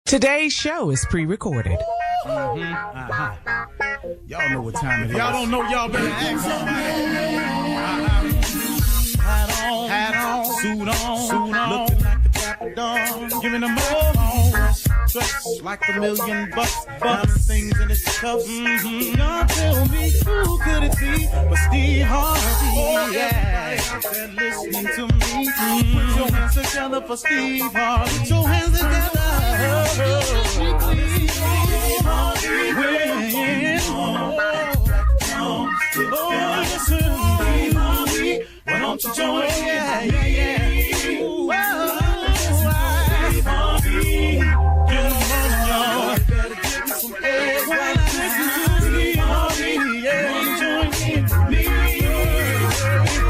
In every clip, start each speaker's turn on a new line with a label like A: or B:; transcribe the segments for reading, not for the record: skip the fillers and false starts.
A: Today's show is pre-recorded.
B: Y'all know what time it is. Y'all don't know, y'all better ask somebody. Hat on, suit on, looking like a dapper dog, giving them all dressed like $1 million bucks, things in his cuffs. Y'all tell me who could it be but Steve Harvey? Oh, yeah, out there listening to me. Put your hands together for Steve Harvey. Put your hands together. Oh, listen, why don't you join? Yeah. Get on, y'all. Better give me some eggs. Why not listen to me? Yeah, join in me.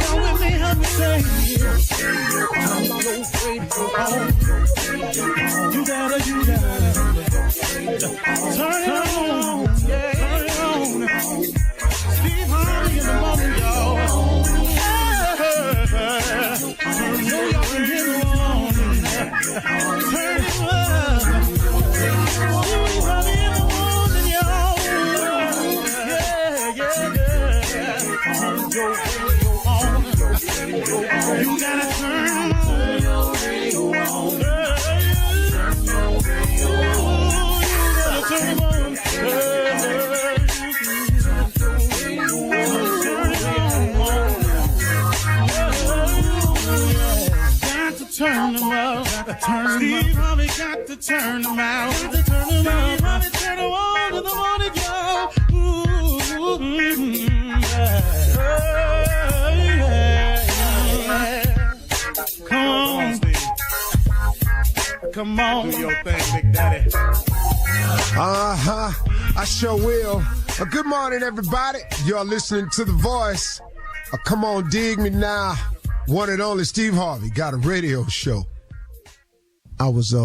B: Come with me, help me say, I'm your faithful home. You gotta turn it on, yeah, turn it on. Steve Harvey in the morning, y'all. Turn it on in the morning. Turn it on. Steve Harvey in the morning, y'all. Yeah. Turn your radio on. You gotta turn your radio on. Turn them up, Steve Harvey got to turn them out. Steve Harvey turn them on to the morning, y'all. Come on, Steve. Come on. Do your thing, Big Daddy.
C: I sure will. Good morning, everybody. Y'all listening to The Voice. Come on, dig me now. One and only Steve Harvey got a radio show. I was,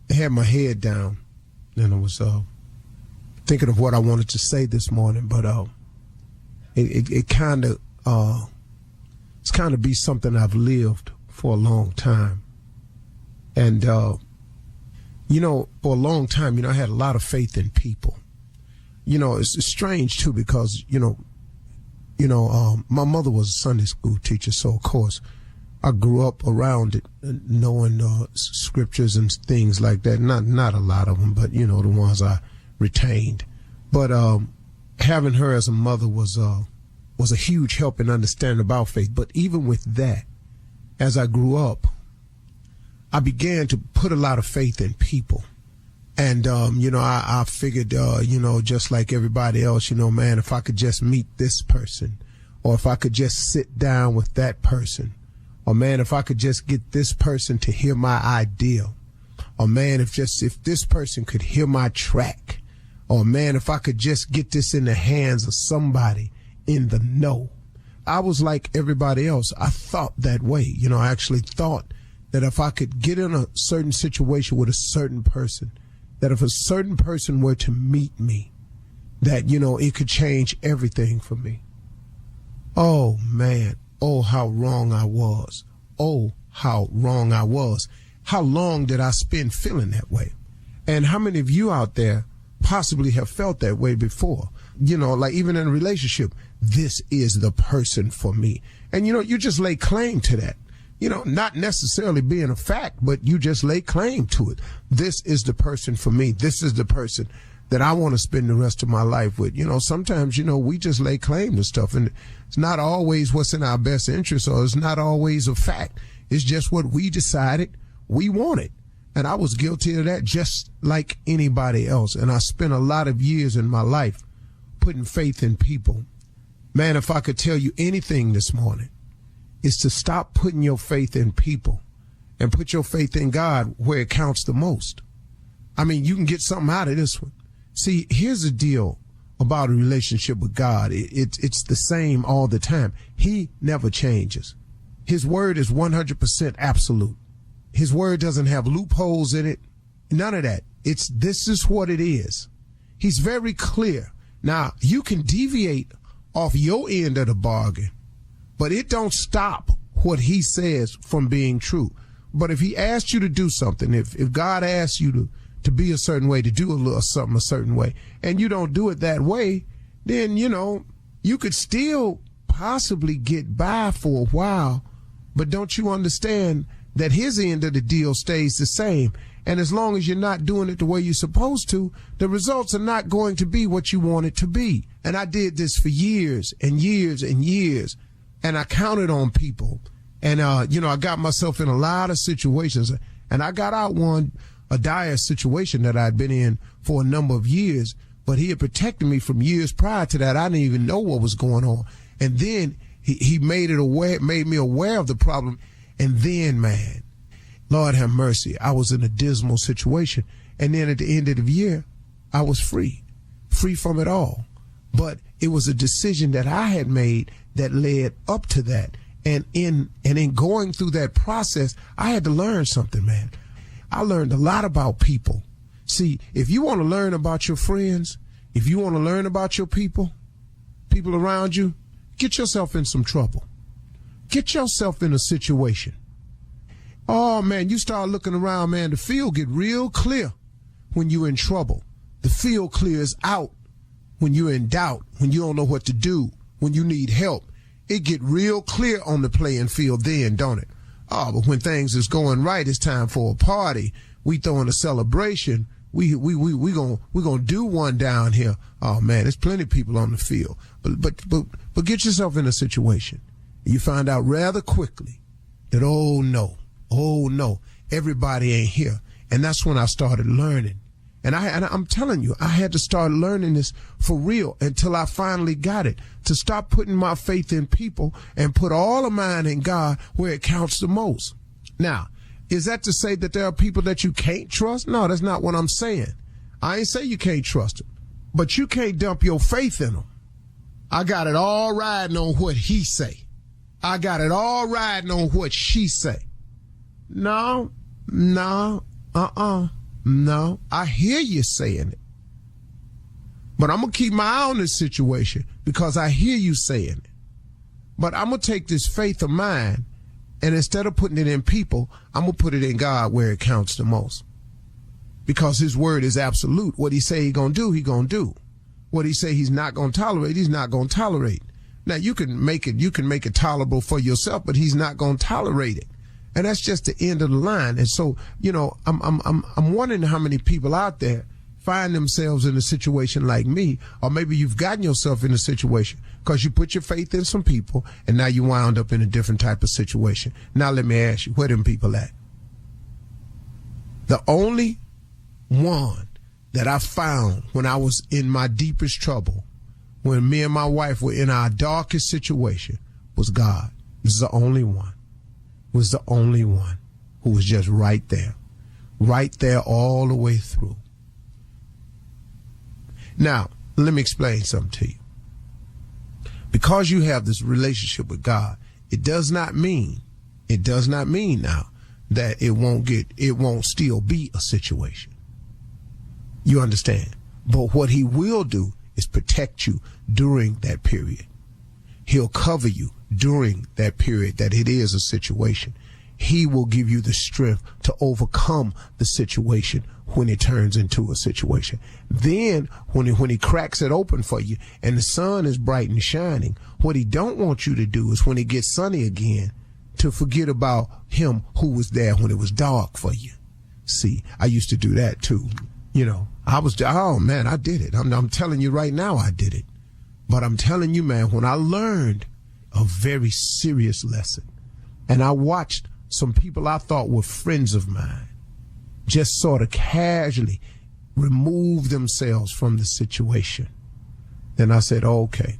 C: had my head down, and I was, thinking of what I wanted to say this morning, but, it's kind of be something I've lived for a long time. And, for a long time, I had a lot of faith in people. It's strange too, because, my mother was a Sunday school teacher, so of course I grew up around it, knowing scriptures and things like that. Not a lot of them, but the ones I retained. But having her as a mother was a huge help in understanding about faith. But even with that, as I grew up, I began to put a lot of faith in people. And, I figured, just like everybody else, man, if I could just meet this person, or if I could just sit down with that person, or man, if I could just get this person to hear my idea, or man, if this person could hear my track, or man, if I could just get this in the hands of somebody in the know. I was like everybody else. I thought that way. I actually thought that if I could get in a certain situation with a certain person, that if a certain person were to meet me, that, it could change everything for me. Oh, man. Oh, how wrong I was. Oh, how wrong I was. How long did I spend feeling that way? And how many of you out there possibly have felt that way before? Like even in a relationship, this is the person for me. And, you just lay claim to that. Not necessarily being a fact, but you just lay claim to it. This is the person for me. This is the person that I want to spend the rest of my life with. Sometimes, we just lay claim to stuff, and it's not always what's in our best interest, or it's not always a fact. It's just what we decided we wanted. And I was guilty of that just like anybody else. And I spent a lot of years in my life putting faith in people. Man, if I could tell you anything this morning, is to stop putting your faith in people and put your faith in God where it counts the most. I mean, you can get something out of this one. See, here's the deal about a relationship with God. It's the same all the time. He never changes. His word is 100% absolute. His word doesn't have loopholes in it. None of that. This is what it is. He's very clear. Now, you can deviate off your end of the bargain, but it don't stop what he says from being true. But if he asked you to do something, if God asked you to be a certain way, to do a little something a certain way, and you don't do it that way, then, you could still possibly get by for a while, but don't you understand that his end of the deal stays the same? And as long as you're not doing it the way you're supposed to, the results are not going to be what you want it to be. And I did this for years and years and years, and I counted on people. And, I got myself in a lot of situations, and I got out a dire situation that I'd been in for a number of years, but he had protected me from years prior to that. I didn't even know what was going on. And then he made me aware of the problem. And then, man, Lord have mercy, I was in a dismal situation. And then at the end of the year, I was free from it all. But it was a decision that I had made that led up to that. And in going through that process, I had to learn something, man. I learned a lot about people. See, if you want to learn about your friends, if you want to learn about your people around you, get yourself in some trouble. Get yourself in a situation. Oh, man, you start looking around, man, the field get real clear when you're in trouble. The field clears out when you're in doubt, when you don't know what to do, when you need help. It get real clear on the playing field then, don't it? Oh, but when things is going right, it's time for a party. We throwing a celebration. We gonna do one down here. Oh man, there's plenty of people on the field. But get yourself in a situation. You find out rather quickly that oh no, everybody ain't here. And that's when I started learning. And I'm telling you, I had to start learning this for real until I finally got it, to stop putting my faith in people and put all of mine in God where it counts the most. Now, is that to say that there are people that you can't trust? No, that's not what I'm saying. I ain't say you can't trust them, but you can't dump your faith in them. I got it all riding on what he say. I got it all riding on what she say. No, I hear you saying it. But I'm going to keep my eye on this situation because I hear you saying it. But I'm going to take this faith of mine, and instead of putting it in people, I'm going to put it in God where it counts the most. Because his word is absolute. What he say he going to do, he going to do. What he say he's not going to tolerate, he's not going to tolerate. Now you can make it tolerable for yourself, but he's not going to tolerate it. And that's just the end of the line. And so, I'm wondering how many people out there find themselves in a situation like me, or maybe you've gotten yourself in a situation because you put your faith in some people and now you wound up in a different type of situation. Now let me ask you, where them people at? The only one that I found when I was in my deepest trouble, when me and my wife were in our darkest situation, was God. This is the only one. Was the only one who was just right there all the way through. Now, let me explain something to you. Because you have this relationship with God, it does not mean now that it won't still be a situation. You understand? But what he will do is protect you during that period. He'll cover you during that period that it is a situation. He will give you the strength to overcome the situation when it turns into a situation. Then when he cracks it open for you and the sun is bright and shining, what he don't want you to do is when it gets sunny again, to forget about him who was there when it was dark for you. See, I used to do that too. I did it. I'm telling you right now, I did it. But I'm telling you, man, when I learned a very serious lesson and I watched some people I thought were friends of mine just sort of casually remove themselves from the situation, then I said, okay.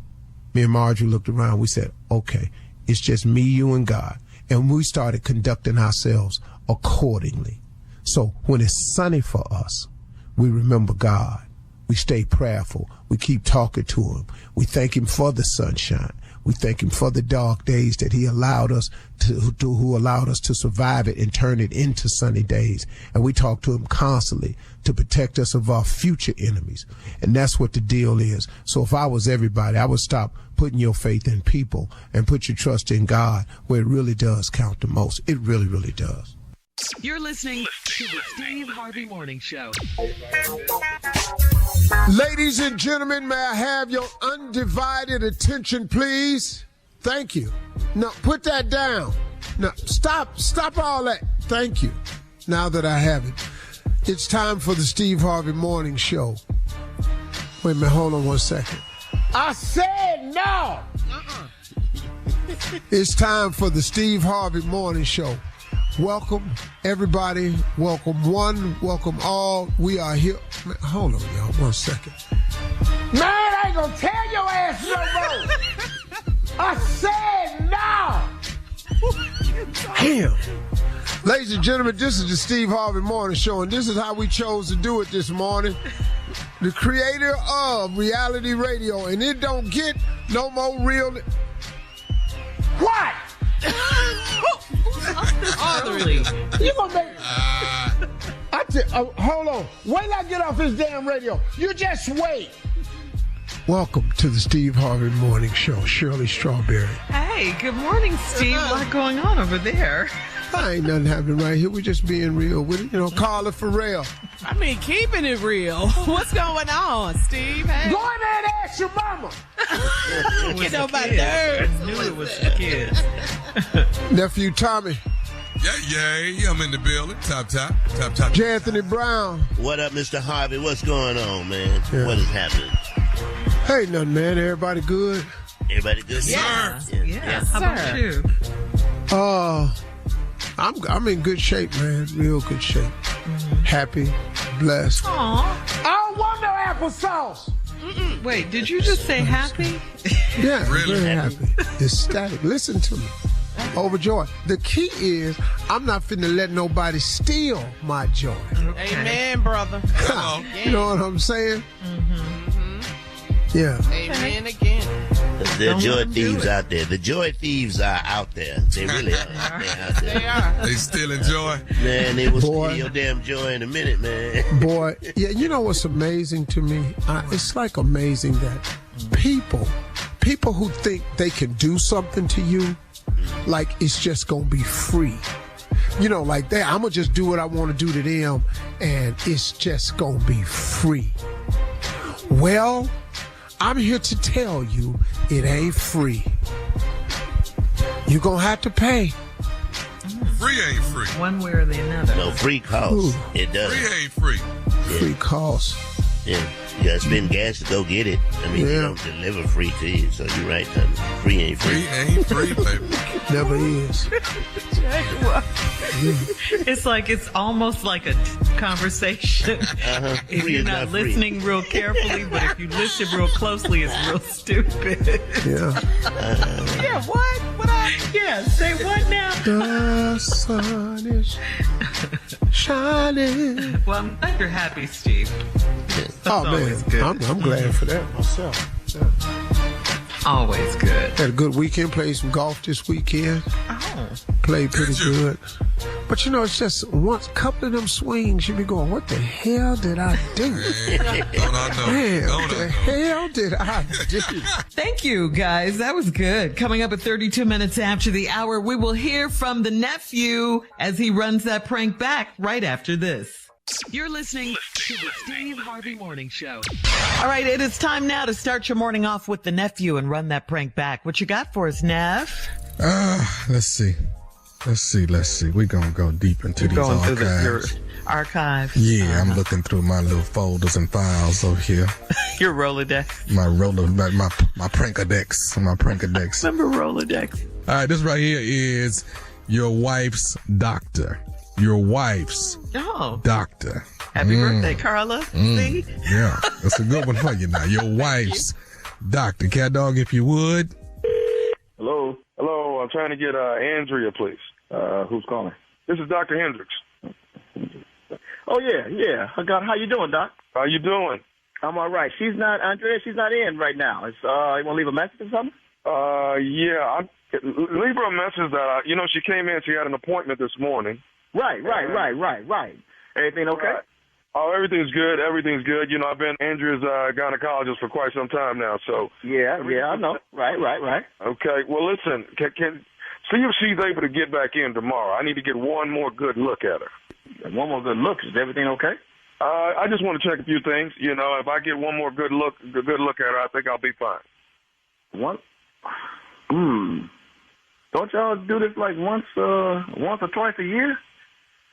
C: Me and Marjorie looked around. We said, okay, it's just me, you, and God. And we started conducting ourselves accordingly. So when it's sunny for us, we remember God. We stay prayerful. We keep talking to him. We thank him for the sunshine. We thank him for the dark days that he allowed us who allowed us to survive it and turn it into sunny days. And we talk to him constantly to protect us of our future enemies. And that's what the deal is. So if I was everybody, I would stop putting your faith in people and put your trust in God where it really does count the most. It really, really does.
A: You're listening to the Steve Harvey Morning Show.
C: Ladies and gentlemen, may I have your undivided attention, please? Thank you. No, put that down. No, stop all that. Thank you. Now that I have it. It's time for the Steve Harvey Morning Show. Wait a minute, hold on one second. I said no! It's time for the Steve Harvey Morning Show. Welcome, everybody. Welcome one, welcome all. We are here. Man, hold on, y'all, one second. Man, I ain't gonna tell your ass no more. I said no. Damn. Ladies and gentlemen, this is the Steve Harvey Morning Show, and this is how we chose to do it this morning. The creator of reality radio, and it don't get no more real. What?
A: Really?
C: You gonna make? Hold on. Wait till I get off this damn radio. You just wait. Welcome to the Steve Harvey Morning Show. Shirley Strawberry.
D: Hey, good morning, Steve. A lot going on over there.
C: Ain't nothing happening right here. We're just being real with it. You know, Carla Farrell.
A: I mean, keeping it real. What's going on, Steve? Hey.
C: Go in there and ask your mama.
A: Get on my nerves.
D: I knew it was the kids.
C: Nephew Tommy.
E: Yeah, I'm in the building. Top.
C: J. Anthony Brown.
F: What up, Mr. Harvey? What's going on, man?
C: Yeah.
F: What is happening?
C: Hey, nothing, man. Everybody good?
F: Everybody good?
A: Yeah.
D: Yeah. How about you?
C: I'm in good shape, man. Real good shape.
D: Mm-hmm.
C: Happy, blessed.
D: Aww.
C: I don't want no applesauce.
D: Wait, did you just say happy?
C: Yeah,
E: Really?
C: very happy. Ecstatic. Listen to me. Overjoyed. The key is I'm not finna let nobody steal my joy.
A: Amen, brother.
C: You know what I'm saying?
A: Mm-hmm.
C: Yeah.
A: Amen again.
F: There are
D: Don't
F: joy
D: let 'em do
F: thieves
D: it.
F: out there. The joy thieves are out there. They really are. They're out there.
A: They are.
E: They still enjoy.
F: Man, they will
C: Boy.
F: steal your damn joy in a minute, man.
C: Boy, yeah, you know what's amazing to me? It's like amazing that people who think they can do something to you, like it's just gonna be free. You know, like that, I'm gonna just do what I want to do to them, and it's just gonna be free. Well, I'm here to tell you it ain't free. You're gonna have to pay.
E: Free ain't free.
D: One way or the another.
F: No, free costs.
C: Ooh.
F: It does.
E: Free ain't free.
C: Free cost.
F: Yeah. You gotta spend gas to go get it. I mean,
C: Yeah.
F: they don't deliver free to you, so you're right, Tommy. Free ain't free.
E: Free ain't free, baby.
C: Never is.
D: It's like it's almost like a conversation. If
F: Free
D: you're
F: is
D: not
F: not free.
D: listening real carefully, but if you listen real closely, it's real stupid.
C: Yeah.
A: Yeah, what? What
D: Yeah, say what now?
C: The sun is shining.
D: Well, I'm glad you're happy, Steve. That's
C: Oh man,
D: always good.
C: I'm glad for that myself.
D: Always good.
C: Had a good weekend. Played some golf this weekend.
D: Oh.
C: Played pretty
E: Did you?
C: good. But you know, it's just once a couple of them swings, you be going, "What the hell did I do?
E: Don't I know?
C: Man,
E: Don't
C: what the
E: I know?
C: hell did I do?"
D: Thank you, guys. That was good. Coming up at 32 minutes after the hour, we will hear from the nephew as he runs that prank back right after this. You're listening to the Steve Harvey Morning Show. All right, it is time now to start your morning off with the nephew and run that prank back. What you got for us, Nev?
G: Let's see. We're going to go deep into these
D: Going
G: archives.
D: through your archives.
G: Yeah, I'm looking through my little folders and files over here.
D: Your Rolodex.
G: My prankadex. My prankadex.
D: Remember Rolodex?
G: All right, this right here is your wife's doctor. Your wife's
D: Oh,
G: doctor.
D: happy birthday, Carla. See?
G: Yeah, that's a good one for you now. Your wife's doctor. Cat dog, if you would.
H: Hello? Hello, I'm trying to get Andrea, please. Who's calling? This is Dr. Hendricks.
I: Oh, yeah. How you doing, Doc?
H: How you doing?
I: I'm all right. Andrea, she's not in right now. You want to leave a message or something?
H: Yeah, leave her a message that, she came in, she had an appointment this morning.
I: Right. Everything okay?
H: Right. Oh, everything's good. I've been Andrea's gynecologist for quite some time now, so.
I: Yeah, I know. Right.
H: Okay, well, listen, See if she's able to get back in tomorrow. I need to get one more good look at her.
I: One more good look. Is everything okay?
H: I just want to check a few things. You know, if I get one more good look at her, I think I'll be fine.
I: What? Don't y'all do this like once or twice a year?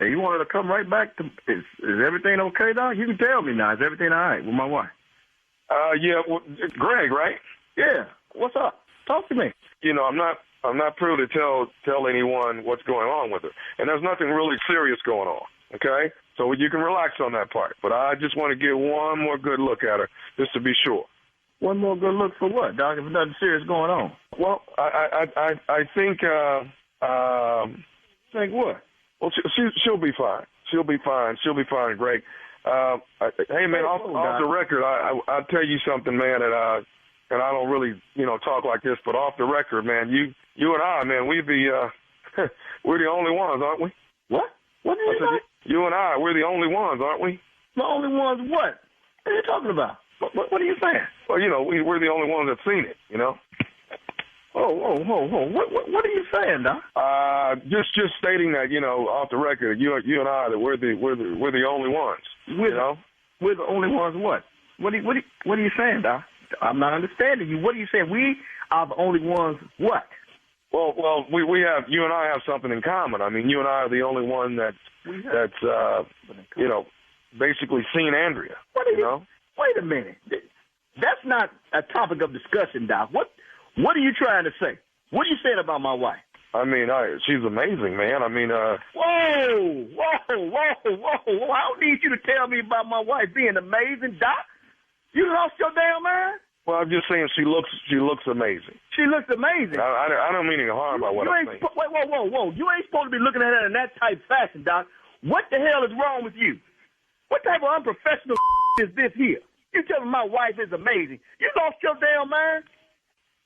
I: Hey, you want her to come right back to? Is everything okay, Doc? You can tell me now. Is everything all right with my wife?
H: Yeah. Well, Greg, right?
I: Yeah. What's up? Talk to me.
H: You know, I'm not privy to tell anyone what's going on with her, and there's nothing really serious going on. Okay, so you can relax on that part. But I just want to get one more good look at her, just to be sure.
I: One more good look for what, Doc? If nothing serious going on.
H: Well, I think
I: think what?
H: Well, she'll be fine. She'll be fine. She'll be fine, Greg. Hey, man, off the record, I'll tell you something, man, and I don't really, talk like this, but off the record, man, you and I, man, we're the only ones, aren't we?
I: What? What did you say?
H: You and I, we're the only ones, aren't we?
I: The only ones what? What are you talking about? What are you saying?
H: Well, we're the only ones that's seen it,
I: Oh, what are you saying, Doc?
H: Just stating that, off the record, you and I, that we're the only ones.
I: We're the only ones. What? What are you saying, Doc? I'm not understanding you. What are you saying? We are the only ones. What?
H: Well, you and I have something in common. I mean, you and I are the only one that's basically seen Andrea.
I: What are you? Wait a minute. That's not a topic of discussion, Doc. What are you trying to say? What are you saying about my wife?
H: I mean, she's amazing, man. I mean,
I: Whoa! I don't need you to tell me about my wife being amazing, Doc. You lost your damn mind?
H: Well, I'm just saying she looks amazing.
I: She looks amazing.
H: I don't mean any harm by what I'm saying.
I: Whoa. You ain't supposed to be looking at her in that type fashion, Doc. What the hell is wrong with you? What type of unprofessional is this here? You tell me my wife is amazing. You lost your damn mind?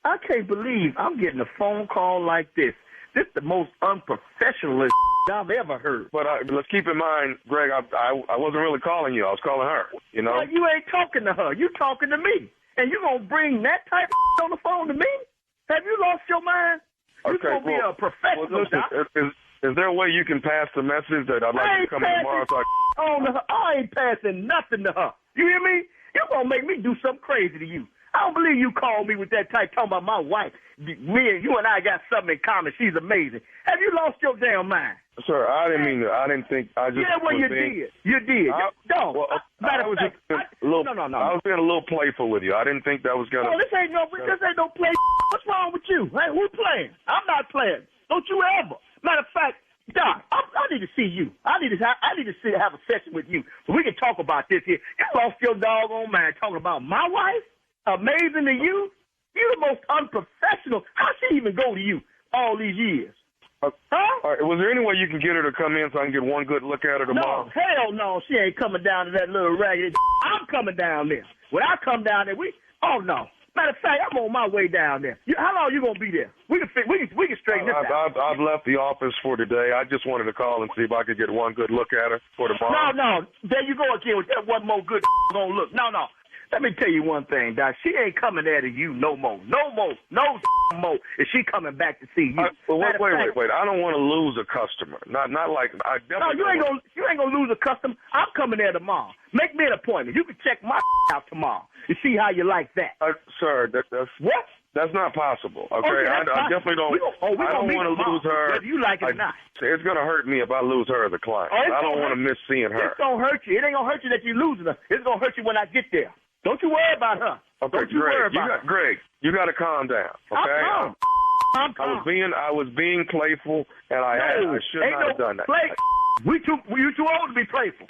I: I can't believe I'm getting a phone call like this. This is the most unprofessional I've ever heard.
H: But let's keep in mind, Greg, I wasn't really calling you. I was calling her,
I: Well, you ain't talking to her. You talking to me. And you going to bring that type of on the phone to me? Have you lost your mind? You're going to be a professional, Doc.
H: Is there a way you can pass the message that I'd like to come in tomorrow?
I: I ain't passing nothing to her. You hear me? You're going to make me do something crazy to you. I don't believe you called me with that type talking about my wife. You and I got something in common. She's amazing. Have you lost your damn mind?
H: Sir, I didn't mean to. I didn't think. I just.
I: Yeah, well, you did. You did.
H: I was being a little playful with you. I didn't think that was gonna.
I: No, this ain't no play. What's wrong with you? Hey, who's playing? I'm not playing. Don't you ever. Matter of fact, Doc, I need to see you. I need to have a session with you so we can talk about this here. You lost your doggone mind talking about my wife. Amazing to you? You're the most unprofessional. How she even go to you all these years?
H: All right, was there any way you can get her to come in so I can get one good look at her tomorrow?
I: No, hell no. She ain't coming down to that little raggedy. I'm coming down there. When I come down there, oh no. Matter of fact, I'm on my way down there. How long you gonna be there? We can straighten this out.
H: I've left the office for today. I just wanted to call and see if I could get one good look at her for tomorrow.
I: No. There you go again with that one more good gonna look. No. Let me tell you one thing, Doc. She ain't coming there to you no more. No more. Is she coming back to see you?
H: Wait. I don't want to lose a customer. Not like I definitely.
I: No, you ain't gonna lose a customer. I'm coming there tomorrow. Make me an appointment. You can check my out tomorrow and see how you like that.
H: Sir, that's
I: what?
H: That's not possible. Okay, I definitely don't. I don't want to lose her.
I: Whether you like it or not.
H: It's gonna hurt me if I lose her as a client. I don't want to miss seeing her.
I: It's gonna hurt you. It ain't gonna hurt you that you're losing her. It's gonna hurt you when I get there. Don't you worry about her.
H: Okay,
I: Don't you worry about her.
H: Greg, you got to calm down. Okay,
I: I'm calm.
H: I was being playful, and I should not have done that.
I: You too old to be playful.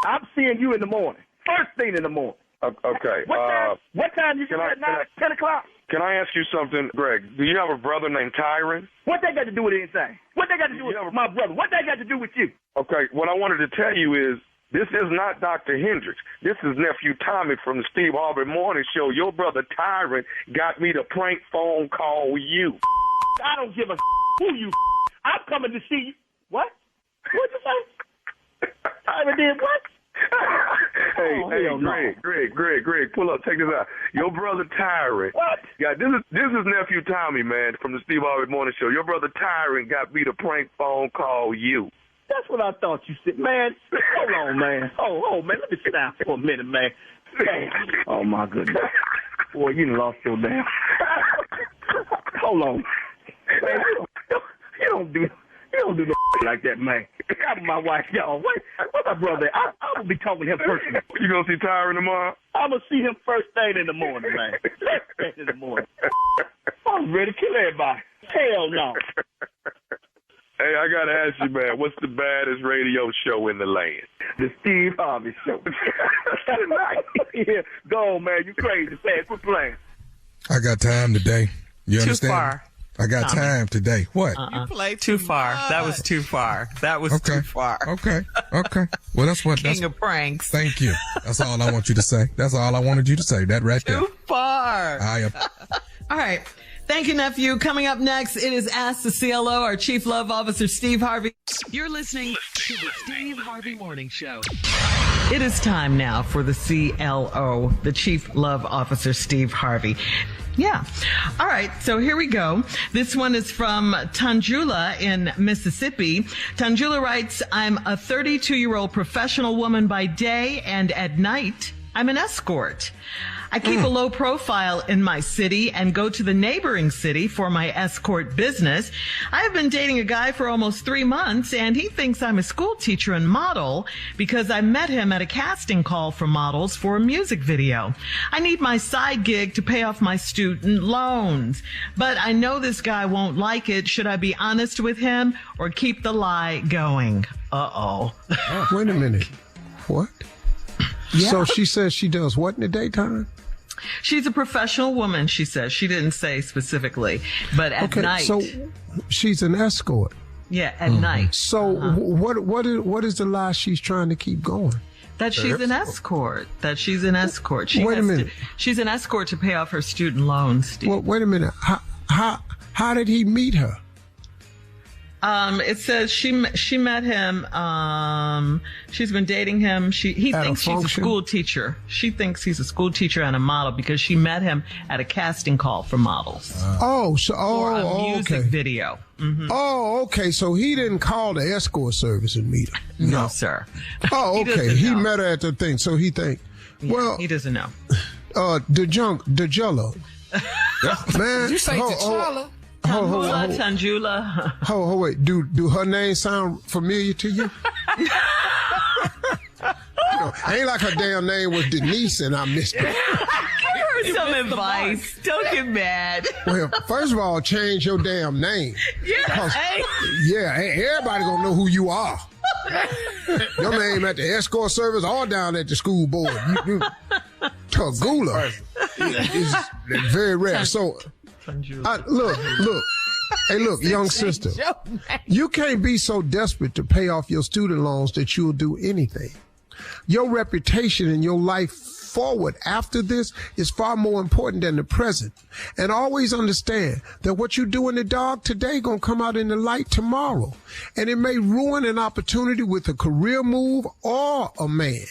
I: I'm seeing you in the morning. First thing in the morning.
H: Okay.
I: What time you get at 10 o'clock?
H: Can I ask you something, Greg? Do you have a brother named Tyron?
I: What that got to do with anything? What that got to do with my brother? What that got to do with you?
H: Okay, what I wanted to tell you is, this is not Dr. Hendricks. This is Nephew Tommy from the Steve Harvey Morning Show. Your brother Tyron got me to prank phone call you.
I: I don't give a who you. I'm coming to see you. What? What'd you say? Tyron did what?
H: Hey, Hey, Greg, pull up. Check this out. Your brother Tyron.
I: What?
H: Yeah, this is nephew Tommy, man, from the Steve Harvey Morning Show. Your brother Tyron got me to prank phone call you.
I: That's what I thought you said, man. Hold on, man. Oh, man, let me sit down for a minute, man. Damn. Oh, my goodness. Boy, you done lost your damn. Hold on. Man, you don't do no like that, man. I'm my wife, y'all. What's my brother? I'm going to be talking to him personally.
H: You going to see Tyron tomorrow?
I: I'm going to see him first thing in the morning, man. First thing in the morning. I'm ready to kill everybody. Hell no.
H: Hey, I got to ask you, man, what's the baddest radio show in the land?
I: The Steve Harvey Show. Yeah, go on, man. You crazy. Say, quit playing.
G: I got time today. You understand?
D: Too far.
G: I got time today. What?
A: You played
D: Too far. That was too far. That was too far.
G: Okay. Well, that's what.
D: King of pranks.
G: Thank you. That's all I want you to say. That's all I wanted you to say. That right there.
D: Too far.
A: All right.
D: Thank you, nephew. Coming up next, it is Ask the CLO, our Chief Love Officer, Steve Harvey. You're listening to the Steve Harvey Morning Show. It is time now for the CLO, the Chief Love Officer, Steve Harvey. Yeah. All right. So here we go. This one is from Tanjula in Mississippi. Tanjula writes, I'm a 32-year-old professional woman by day, and at night, I'm an escort. I keep a low profile in my city and go to the neighboring city for my escort business. I have been dating a guy for almost 3 months, and he thinks I'm a school teacher and model because I met him at a casting call for models for a music video. I need my side gig to pay off my student loans, but I know this guy won't like it. Should I be honest with him or keep the lie going? Uh-oh.
C: Wait a minute. What? Yeah. So she says she does what in the daytime?
D: She's a professional woman, she says. She didn't say specifically, but at night.
C: So she's an escort.
D: Yeah, at night.
C: So what is the lie she's trying to keep going?
D: That she's an escort.
C: Wait a minute.
D: She's an escort to pay off her student loans, Steve.
C: Well, wait a minute. How did he meet her?
D: It says she met him. She's been dating him. He thinks she's a school teacher. She thinks he's a school teacher and a model because she met him at a casting call for models. For a music video. Mm-hmm.
C: Oh, okay. So he didn't call the escort service and meet her.
D: No, sir.
C: Oh, okay. He met her at the thing. So he think. Well,
D: he doesn't know.
C: The Jello. Man,
A: you say T'Challa?
D: Tanjula.
C: Wait. Do her name sound familiar to you? Ain't like her damn name was Denise and I missed it.
D: Give her some advice. Don't get mad.
C: Well, first of all, change your damn name.
D: Yeah.
C: Everybody gonna know who you are. Your name at the escort service or down at the school board. Tagula is very rare. So, look. Hey, look, young sister. You can't be so desperate to pay off your student loans that you'll do anything. Your reputation and your life forward after this is far more important than the present. And always understand that what you do in the dark today gonna come out in the light tomorrow. And it may ruin an opportunity with a career move or a man.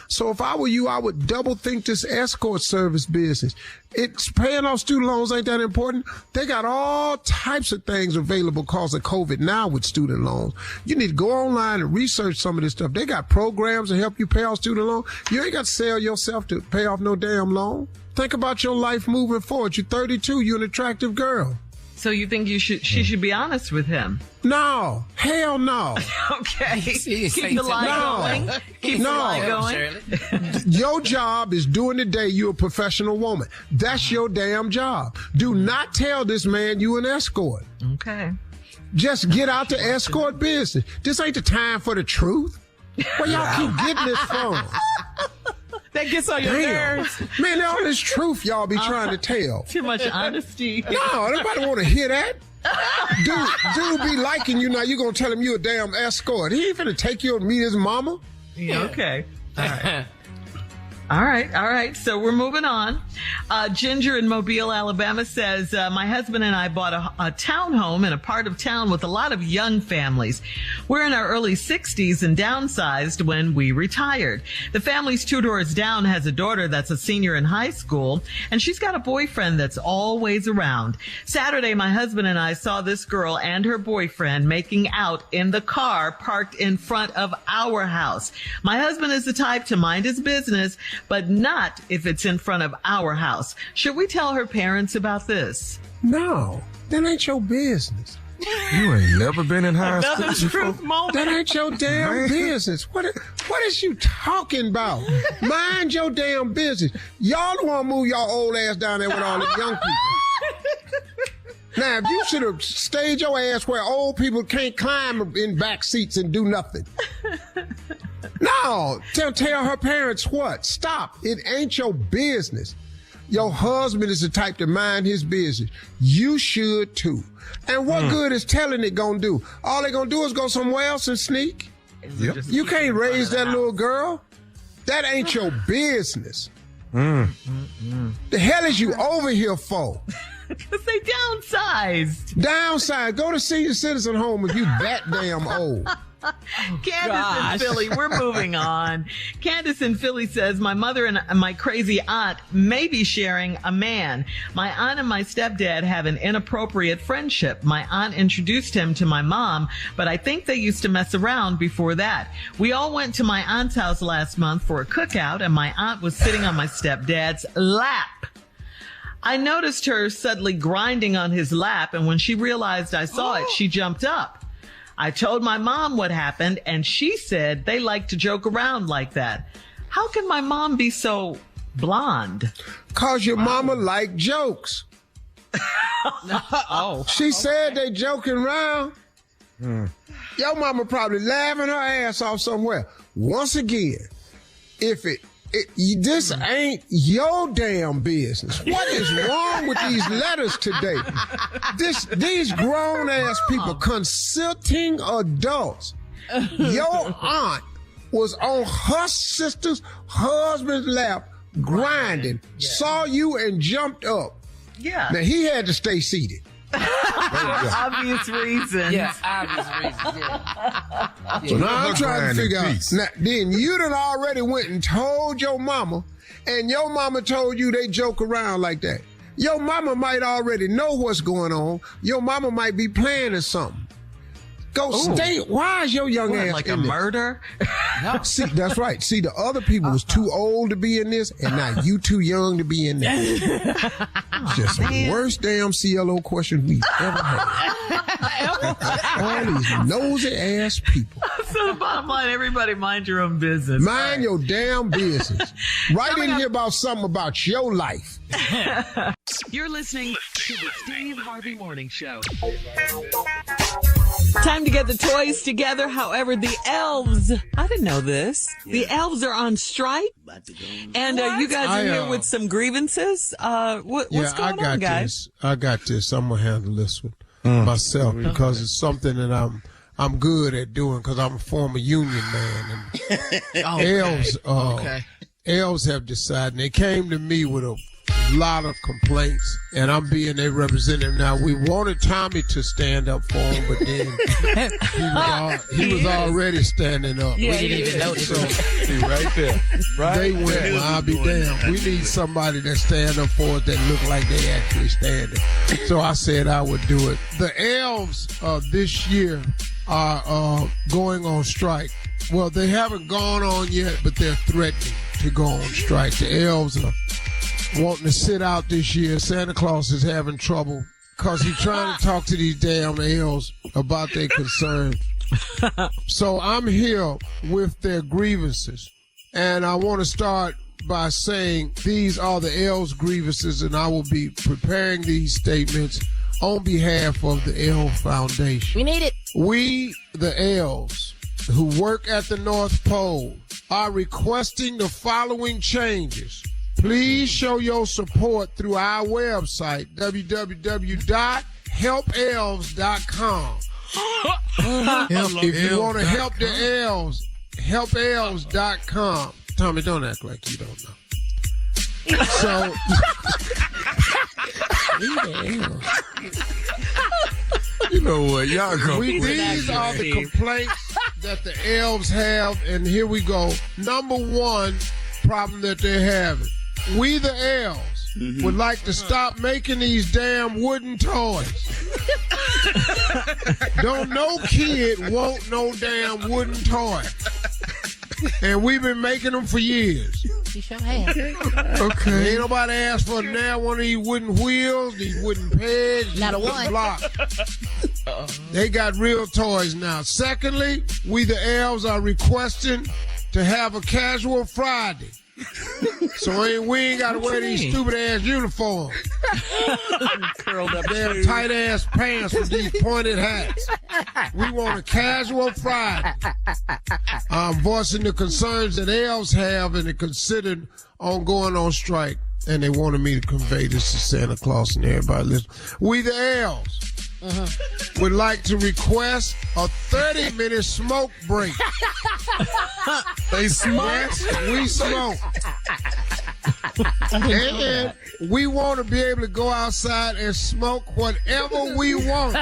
C: So if I were you, I would double think this escort service business. It's paying off student loans ain't that important. They got all types of things available because of COVID now with student loans. You need to go online and research some of this stuff. They got programs to help you pay off student loans. You ain't got to sell yourself to pay off no damn loan. Think about your life moving forward. You're 32. You're an attractive girl.
D: So you think she should be honest with him?
C: No. Hell no.
D: Okay. Keep the lie going. Keep the lie going.
C: Your job is during the day you're a professional woman. That's your damn job. Do not tell this man you an escort.
D: Okay.
C: Just get out the escort business. This ain't the time for the truth. Where y'all keep getting this from?
A: That gets on your nerves.
C: Man, all this truth y'all be trying to tell.
D: Too much honesty.
C: No, nobody want to hear that. Dude be liking you now. You gonna tell him you a damn escort. He ain't finna take you and meet his mama.
D: Yeah, okay. All right. All right. So we're moving on. Ginger in Mobile, Alabama says, my husband and I bought a townhome in a part of town with a lot of young families. We're in our early 60s and downsized when we retired. The family's 2 doors down has a daughter that's a senior in high school, and she's got a boyfriend that's always around. Saturday, my husband and I saw this girl and her boyfriend making out in the car parked in front of our house. My husband is the type to mind his business, but not if it's in front of our house. Should we tell her parents about this?
C: No, that ain't your business.
E: You ain't never been in high school
D: Another truth moment.
C: That ain't your damn business. What is you talking about? Mind your damn business. Y'all don't want to move y'all old ass down there with all the young people. Now, if you should have stayed your ass where old people can't climb in back seats and do nothing. No, tell her parents what? Stop. It ain't your business. Your husband is the type to mind his business. You should too. And what good is telling it gonna do? All they gonna do is go somewhere else and sneak.
E: Yep.
C: You can't raise that little girl. That ain't your business. The hell is you over here for?
D: Because they downsized.
C: Downside. Go to senior citizen home if you that damn old.
D: Candace in Philly, we're moving on. Candace in Philly says, my mother and my crazy aunt may be sharing a man. My aunt and my stepdad have an inappropriate friendship. My aunt introduced him to my mom, but I think they used to mess around before that. We all went to my aunt's house last month for a cookout, and my aunt was sitting on my stepdad's lap. I noticed her suddenly grinding on his lap, and when she realized I saw it, she jumped up. I told my mom what happened, and she said they like to joke around like that. How can my mom be so blonde?
C: 'Cause your mama like jokes. She said they joking around. Your mama probably laughing her ass off somewhere. Once again, if this ain't your damn business. What is wrong with these letters today? These grown ass people, consenting adults. Your aunt was on her sister's husband's lap grinding, saw you and jumped up.
D: Yeah.
C: Now he had to stay seated.
D: Obvious reasons.
A: Yeah, obvious reasons. Yeah.
C: So now I'm trying to figure out.
E: Peace.
C: Now, then you done already went and told your mama, and your mama told you they joke around like that. Your mama might already know what's going on. Your mama might be planning something. Go stay. Why is your young ass
D: like
C: in
D: a
C: this?
D: murder?
C: See, that's right. See, the other people was too old to be in this, and now you too young to be in this. Just the worst damn CLO question we ever had. All these nosy ass people.
D: So the bottom line, everybody mind your own business.
C: Mind your damn business. Write in here about something about your life.
D: You're listening to the Steve Harvey Morning Show. Time to get the toys together. However, the Elves, I didn't know this. Yeah. The Elves are on strike. And you guys are here with some grievances. What's going on, guys?
C: I got this. I'm going to handle this one myself because it's something that I'm good at doing because I'm a former union man. And Elves have decided. They came to me with a lot of complaints, and I'm being their representative now. We wanted Tommy to stand up for him, but then he was already standing up.
A: Yeah, you didn't even notice.
C: So, see, right there. Right they went, well, I'll be damned. We need somebody that stand up for us that look like they actually standing. So I said I would do it. The Elves this year are going on strike. Well, they haven't gone on yet, but they're threatening to go on strike. The Elves are wanting to sit out this year. Santa Claus is having trouble because he's trying to talk to these damn elves about their concerns. So I'm here with their grievances. And I want to start by saying these are the elves' grievances, and I will be preparing these statements on behalf of the Elf Foundation.
A: We need it.
C: We, the elves, who work at the North Pole, are requesting the following changes. Please show your support through our website, www.helpelves.com. If you want to help the elves, helpelves.com. Tommy, don't act like you don't know. So,
E: You know what? Y'all come.
C: these are the complaints that the elves have, and here we go. Number one problem that they're having. We the elves would like to stop making these damn wooden toys. Don't no kid want no damn wooden toy. And we've been making them for years.
J: You sure have.
C: Okay. Ain't nobody asked for now one of these wooden wheels, these wooden pegs,
J: Not a
C: these
J: one.
C: blocks. They got real toys now. Secondly, we the elves are requesting to have a casual Friday. So we ain't got to wear these stupid ass uniforms.
D: Curled up.
C: Damn tight ass pants with these pointed hats. We want a casual Friday. I'm voicing the concerns that elves have and are considered on going on strike. And they wanted me to convey this to Santa Claus and everybody listen. We the elves would like to request a 30-minute smoke break.
E: They smoke.
C: Yes, we smoke. And we want to be able to go outside and smoke whatever we want.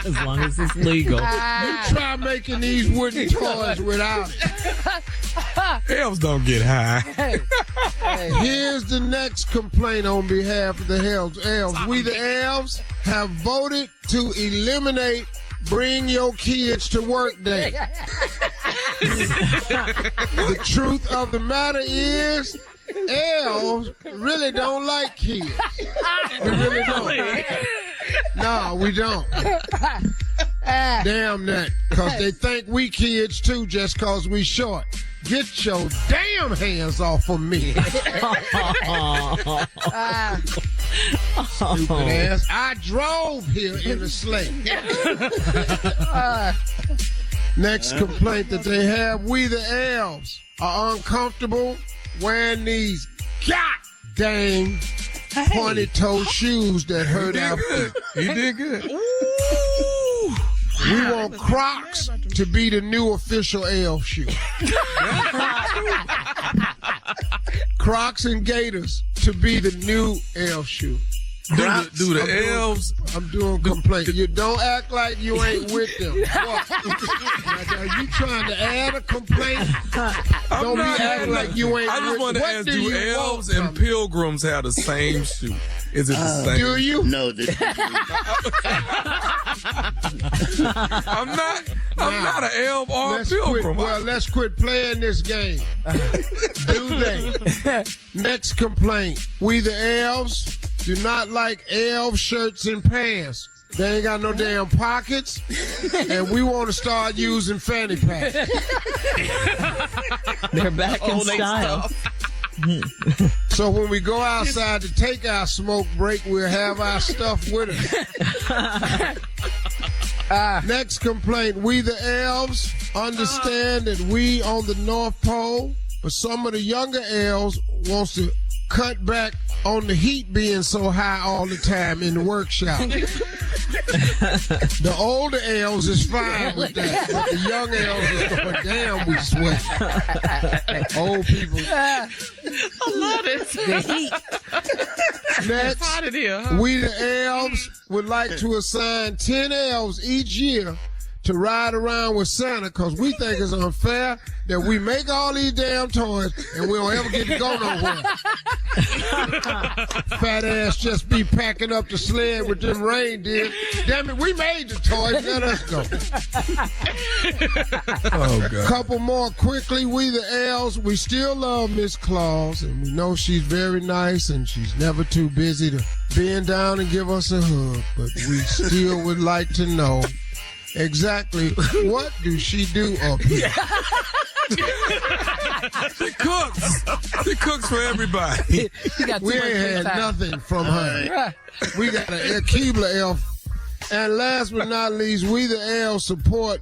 D: As long as it's legal.
C: You try making these wooden toys without it.
E: Elves don't get high.
C: Here's the next complaint on behalf of the elves. We the elves have voted to eliminate Bring Your Kids to Work Day. The truth of the matter is, elves really don't like kids. We really don't. No, we don't. Damn that. Because they think we kids too just because we short. Get your damn hands off of me. Stupid ass. I drove here in a sleigh. Next complaint that they have, we the elves are uncomfortable wearing these goddamn pointed toe shoes that hurt our feet.
E: He did good.
C: We want Crocs to be the new official elf shoe. Crocs and Gators to be the new elf shoe.
E: Do the elves?
C: I'm doing complaint. You don't act like you ain't with them. What? Are you trying to add a complaint? Don't be acting like you ain't
E: I
C: with
E: just
C: them.
E: want to
C: What
E: ask,
C: do
E: do
C: you
E: elves
C: want
E: and
C: from me?
E: pilgrims have the same shoe? Is it the same?
C: Do you?
F: No,
E: I'm not an elf or a pilgrim.
C: Let's quit playing this game. Do they? Next complaint. We the elves do not like elf shirts and pants. They ain't got no damn pockets, and we want to start using fanny packs.
D: They're back in style.
C: So when we go outside to take our smoke break, we'll have our stuff with us. Next complaint. We the elves understand that we on the North Pole, but some of the younger elves wants to cut back on the heat being so high all the time in the workshop. The older elves is fine with that, but the young elves is going, damn, we sweat. Old people.
A: I love this.
J: The heat.
C: Next,
A: Hot in here, huh?
C: we the elves would like to assign 10 elves each year to ride around with Santa because we think it's unfair that we make all these damn toys and we don't ever get to go nowhere. Fat ass just be packing up the sled with them reindeer. Damn it, we made the toys. Let us go.
E: Oh, God.
C: Couple more quickly. We the elves, we still love Miss Claus and we know she's very nice and she's never too busy to bend down and give us a hug. But we still would like to know exactly what do she do up here?
E: She cooks. She cooks for everybody.
C: We ain't had nothing from her. We got a Keebler elf. And last but not least, we the elves support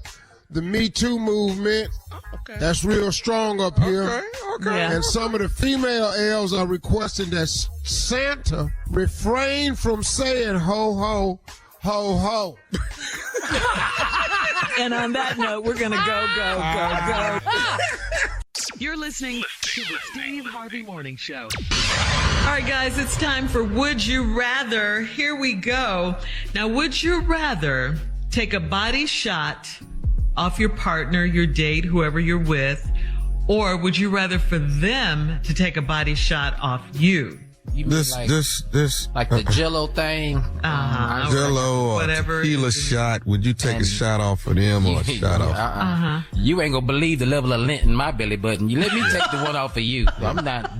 C: the Me Too movement. That's real strong up here.
E: Okay.
C: And some of the female elves are requesting that Santa refrain from saying ho ho, ho ho.
D: And on that note, we're going to go. You're listening to the Steve Harvey Morning Show. All right, guys, it's time for Would You Rather. Here we go. Now, would you rather take a body shot off your partner, your date, whoever you're with, or would you rather for them to take a body shot off you?
J: You mean like the Jello thing,
G: Jello or
D: whatever.
G: tequila shot. Would you take a shot off for them or a shot off?
J: You ain't gonna believe the level of lint in my belly button. You let me take the one off of you. I'm not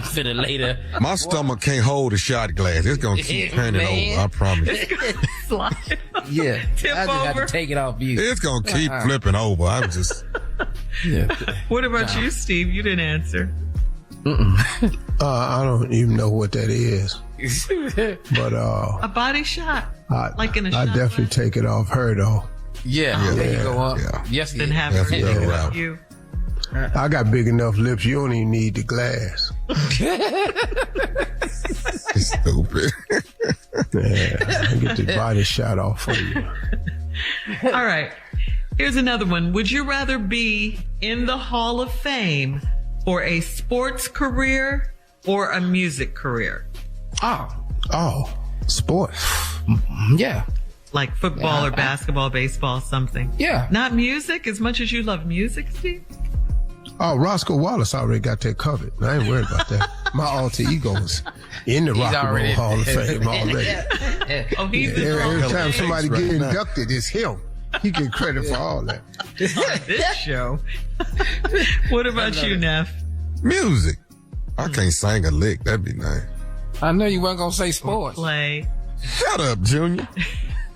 J: finna later.
G: My stomach can't hold a shot glass. It's gonna keep turning over. I promise.
D: Slide.
J: Yeah,
D: Tip
J: I just
D: over.
J: got to take it off you.
G: It's gonna keep flipping over. I'm just.
J: Yeah.
D: What about you, Steve? You didn't answer.
C: I don't even know what that is. But
D: A body shot, like in a
C: I
D: shot
C: definitely
D: glass?
C: take it off her though.
J: Yeah, there you go up.
G: Yeah.
J: Yes,
D: Then
J: yeah.
D: have her
G: That's
D: take it
G: right.
D: off you.
C: I got big enough lips. You don't even need the glass.
G: Stupid.
C: Yeah, I get the body shot off for you.
D: All right. Here's another one. Would you rather be in the Hall of Fame for a sports career or a music career?
C: Oh, sports.
J: Yeah.
D: Like football or basketball, baseball, something.
J: Yeah.
D: Not music as much as you love music, Steve?
C: Oh, Roscoe Wallace already got that covered. I ain't worried about that. My alter ego is in the Rock and Roll Hall of Fame already.
D: Oh, he's in the Hall
C: Every
D: of
C: time
D: Fame.
C: somebody get inducted, it's him. He get credit for all that.
D: On this show. What about you, Neff?
G: Music. I can't sing a lick. That'd be nice.
J: I know you weren't gonna say sports.
D: Play.
G: Shut up, Junior.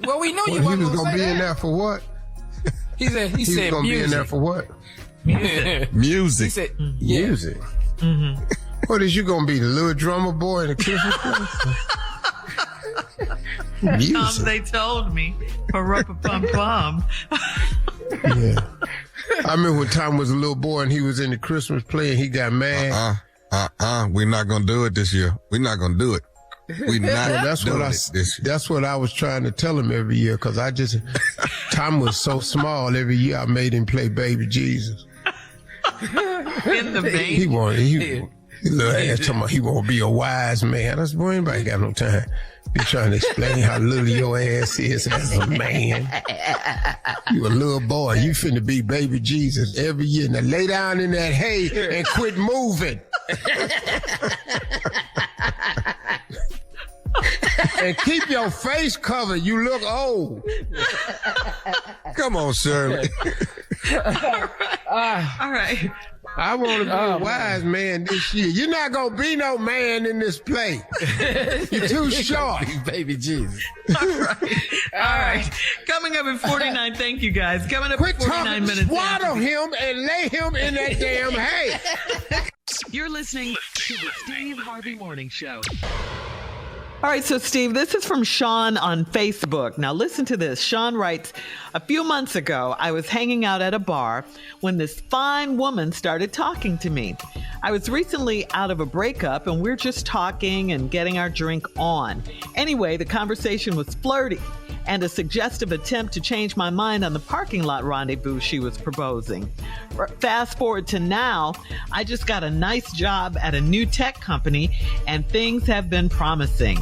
J: Well, we know
C: Well,
J: you
C: he
J: weren't
C: was
J: gonna
C: gonna
J: say
C: be in
J: that.
C: there for what?
J: He said
C: He was gonna be in there for what?
J: music.
G: Music.
J: He said yeah.
C: Music. What is you gonna be, the little drummer boy in the Christmas play? Music.
D: They told me. Pum.
C: Yeah. I remember when Tom was a little boy and he was in the Christmas play and he got mad.
G: We're not gonna do it this year. We're not gonna do it. We not.
C: Well, that's
G: doing
C: what
G: it this year.
C: that's what I was trying to tell him every year, because Tom was so small. Every year I made him play Baby Jesus.
D: In the vein.
C: He little ass talking about he won't be a wise man. I said, boy, anybody got no time. Be trying to explain how little your ass is as a man. You a little boy. You finna be Baby Jesus every year. Now lay down in that hay and quit moving. And keep your face covered. You look old.
G: Come on, Shirley.
D: All right.
C: I want to be a wise man this year. You're not going to be no man in this play. You're too short.
J: Baby Jesus.
D: All right. Coming up at 49. Thank you, guys. Coming up
C: Quit
D: at 49
C: talking.
D: minutes.
C: Swaddle him and lay him in that damn hay.
D: You're listening to the Steve Harvey Morning Show. All right, so Steve, this is from Sean on Facebook. Now listen to this. Sean writes, a few months ago, I was hanging out at a bar when this fine woman started talking to me. I was recently out of a breakup and we're just talking and getting our drink on. Anyway, the conversation was flirty and a suggestive attempt to change my mind on the parking lot rendezvous she was proposing. Fast forward to now, I just got a nice job at a new tech company and things have been promising.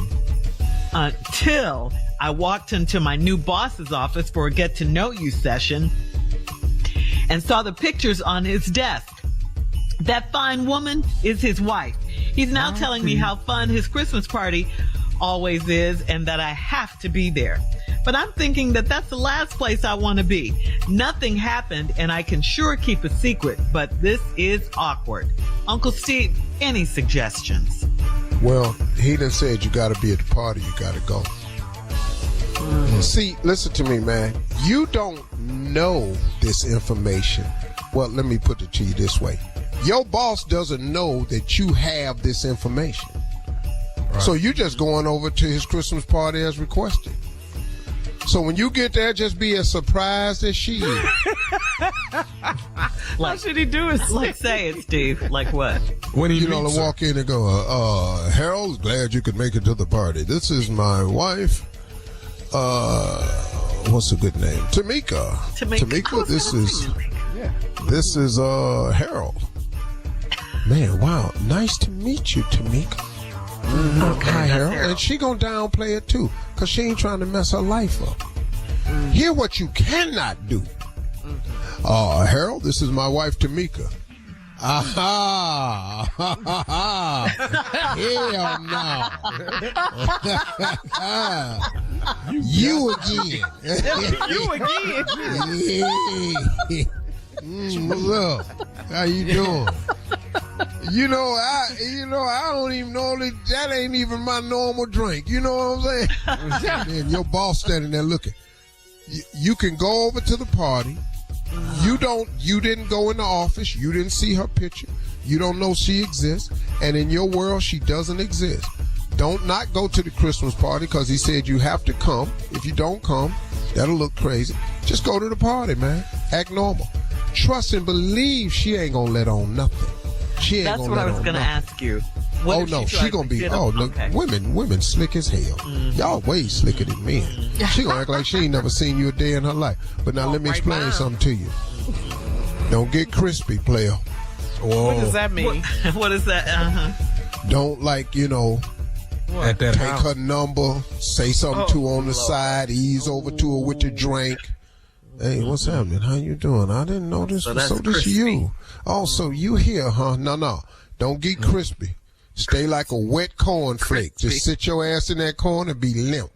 D: Until I walked into my new boss's office for a get-to-know-you session and saw the pictures on his desk. That fine woman is his wife. He's now telling me how fun his Christmas party always is and that I have to be there. But I'm thinking that that's the last place I want to be. Nothing happened and I can sure keep a secret, but this is awkward. Uncle Steve, any suggestions?
C: Well, he done said you got to be at the party. You got to go. See, listen to me, man. You don't know this information. Well, let me put it to you this way. Your boss doesn't know that you have this information. Right. So you just going over to his Christmas party as requested. So when you get there, just be as surprised as she is.
D: How should he do it? Like say it, Steve. Like what?
G: When he
C: to walk in and go, Harold, glad you could make it to the party. This is my wife. what's a good name? Tamika. Tamika, this is Harold. Man, wow. Nice to meet you, Tamika.
D: Okay,
C: hi, Harold.
D: Harold.
C: And she gonna downplay it too, because she ain't trying to mess her life up. Hear what you cannot do. Harold, this is my wife, Tamika. Aha! Hell no! You again? What's up? How you doing? I don't even know that ain't even my normal drink. You know what I'm saying? And your boss standing there looking. You can go over to the party. You didn't go in the office. You didn't see her picture. You don't know she exists. And in your world, she doesn't exist. Don't not go to the Christmas party because he said you have to come. If you don't come, that'll look crazy. Just go to the party, man. Act normal. Trust and believe she ain't gonna let on nothing.
D: That's what I was gonna ask you.
C: She gonna be. Okay. Women slick as hell. Y'all way slicker than men. She gonna act like she ain't never seen you a day in her life. But now let me explain something to you. Don't get crispy, player.
A: Whoa. What does that mean?
D: What is that?
C: Don't
E: at that
C: take
E: house.
C: her number, say something to her on the side, ease over to her with the drink. Hey, what's happening? How you doing? I didn't know this. So this you. Oh, so you here, huh? No. Don't get crispy. Stay like a wet cornflake. Just sit your ass in that corn and be limp.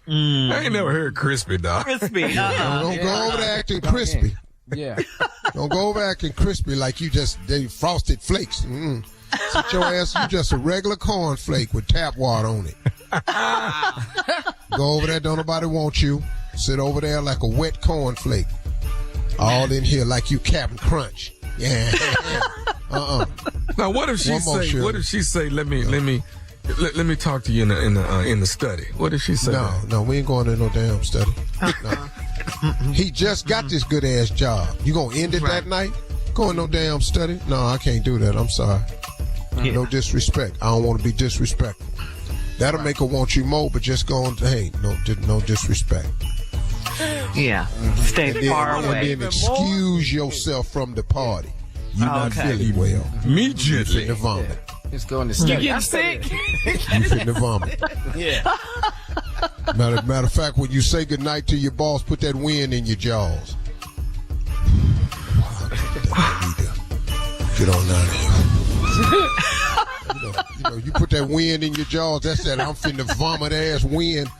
E: I ain't never heard crispy, dog.
D: Crispy.
C: Don't go over there acting crispy.
J: Yeah.
C: Don't go over acting crispy like they frosted flakes. Sit your ass, you just a regular cornflake with tap water on it. Go over there, don't nobody want you. Sit over there like a wet cornflake. All in here like you Captain Crunch. Yeah.
E: Now what if she say, let me talk to you in the study. What if she say?
C: No, we ain't going to no damn study. No. He just got this good ass job. You gonna end it that night? Going no damn study? No, I can't do that. I'm sorry. No disrespect. I don't want to be disrespectful. That'll make her want you more, but just go on. Hey, no disrespect.
D: Yeah, stay far away.
C: And then excuse yourself from the party. You're not feeling well.
E: Immediately.
C: You finna vomit.
J: Just going to study.
A: You getting sick?
C: You finna vomit.
J: Yeah.
C: Matter of fact, when you say goodnight to your boss, put that wind in your jaws. I need to get on out of here. You put that wind in your jaws, that's that I'm finna vomit ass wind.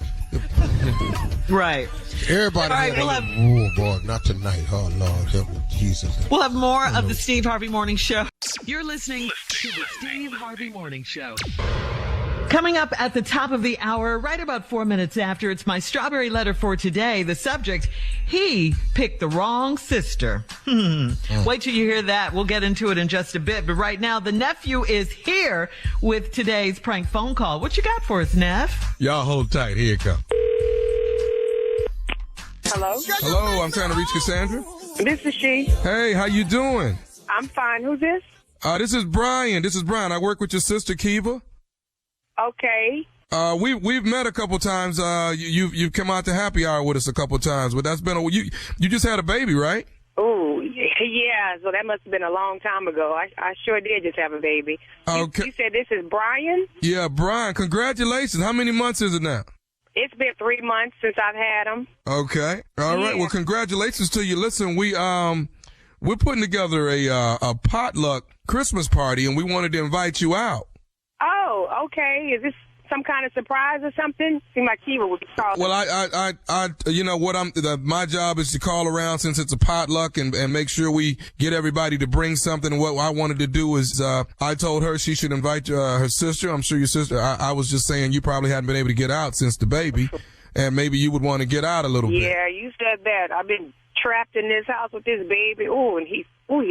D: Right.
C: Everybody oh boy, not tonight. Oh Lord, help me, Jesus.
D: We'll have more of the Steve Harvey Morning Show. You're listening to the Steve Harvey Morning Show. Coming up at the top of the hour, right about 4 minutes after, it's my strawberry letter for today. The subject, he picked the wrong sister. Wait till you hear that. We'll get into it in just a bit. But right now, the nephew is here with today's prank phone call. What you got for us, Neff?
E: Y'all hold tight. Here it comes.
K: Hello?
E: Hello, I'm trying to reach Cassandra.
K: This is she.
E: Hey, how you doing?
K: I'm fine. Who's this?
E: This is Brian. I work with your sister, Kiva.
K: Okay.
E: We've met a couple times. You've come out to happy hour with us a couple times, but that's been you just had a baby, right?
K: Oh, yeah. So that must have been a long time ago. I sure did just have a baby.
E: Okay.
K: You said this is Brian?
E: Yeah, Brian. Congratulations. How many months is it now?
K: It's been 3 months since I've had him.
E: Okay. All right. Well, congratulations to you. Listen, we're putting together a potluck Christmas party, and we wanted to invite you out.
K: Oh, okay. Is this some kind of surprise or something? Seems like Kiva would be calling.
E: Well, my job is to call around since it's a potluck and make sure we get everybody to bring something. What I wanted to do is, I told her she should invite her sister. I'm sure your sister, I was just saying you probably hadn't been able to get out since the baby, and maybe you would want to get out a little bit.
K: Yeah, you said that. I've been trapped in this house with this baby. He's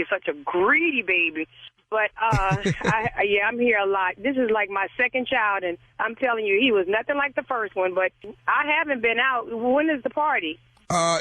K: such a greedy baby. But, I'm here a lot. This is like my second child, and I'm telling you, he was nothing like the first one, but I haven't been out. When is the party?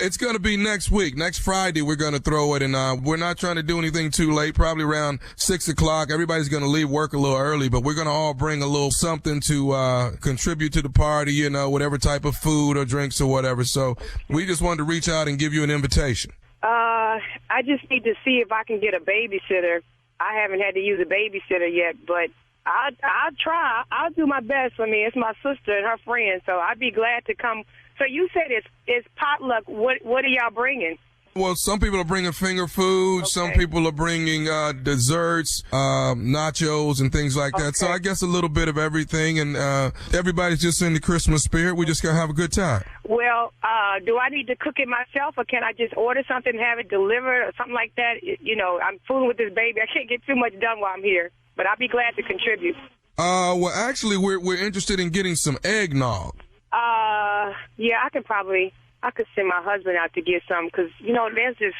E: It's going to be next week. Next Friday, we're going to throw it, and we're not trying to do anything too late, probably around 6 o'clock. Everybody's going to leave work a little early, but we're going to all bring a little something to contribute to the party, you know, whatever type of food or drinks or whatever. So we just wanted to reach out and give you an invitation.
K: I just need to see if I can get a babysitter. I haven't had to use a babysitter yet, but I'll try. I'll do my best. I mean, it's my sister and her friend, so I'd be glad to come. So you said it's potluck. What are y'all bringing?
E: Well, some people are bringing finger food. Okay. Some people are bringing desserts, nachos, and things like that. So I guess a little bit of everything, and everybody's just in the Christmas spirit. We're just going to have a good time.
K: Well, do I need to cook it myself, or can I just order something and have it delivered or something like that? You know, I'm fooling with this baby. I can't get too much done while I'm here, but I'll be glad to contribute.
E: Well, actually, we're interested in getting some eggnog.
K: Yeah, I could send my husband out to get some because, you know, there's this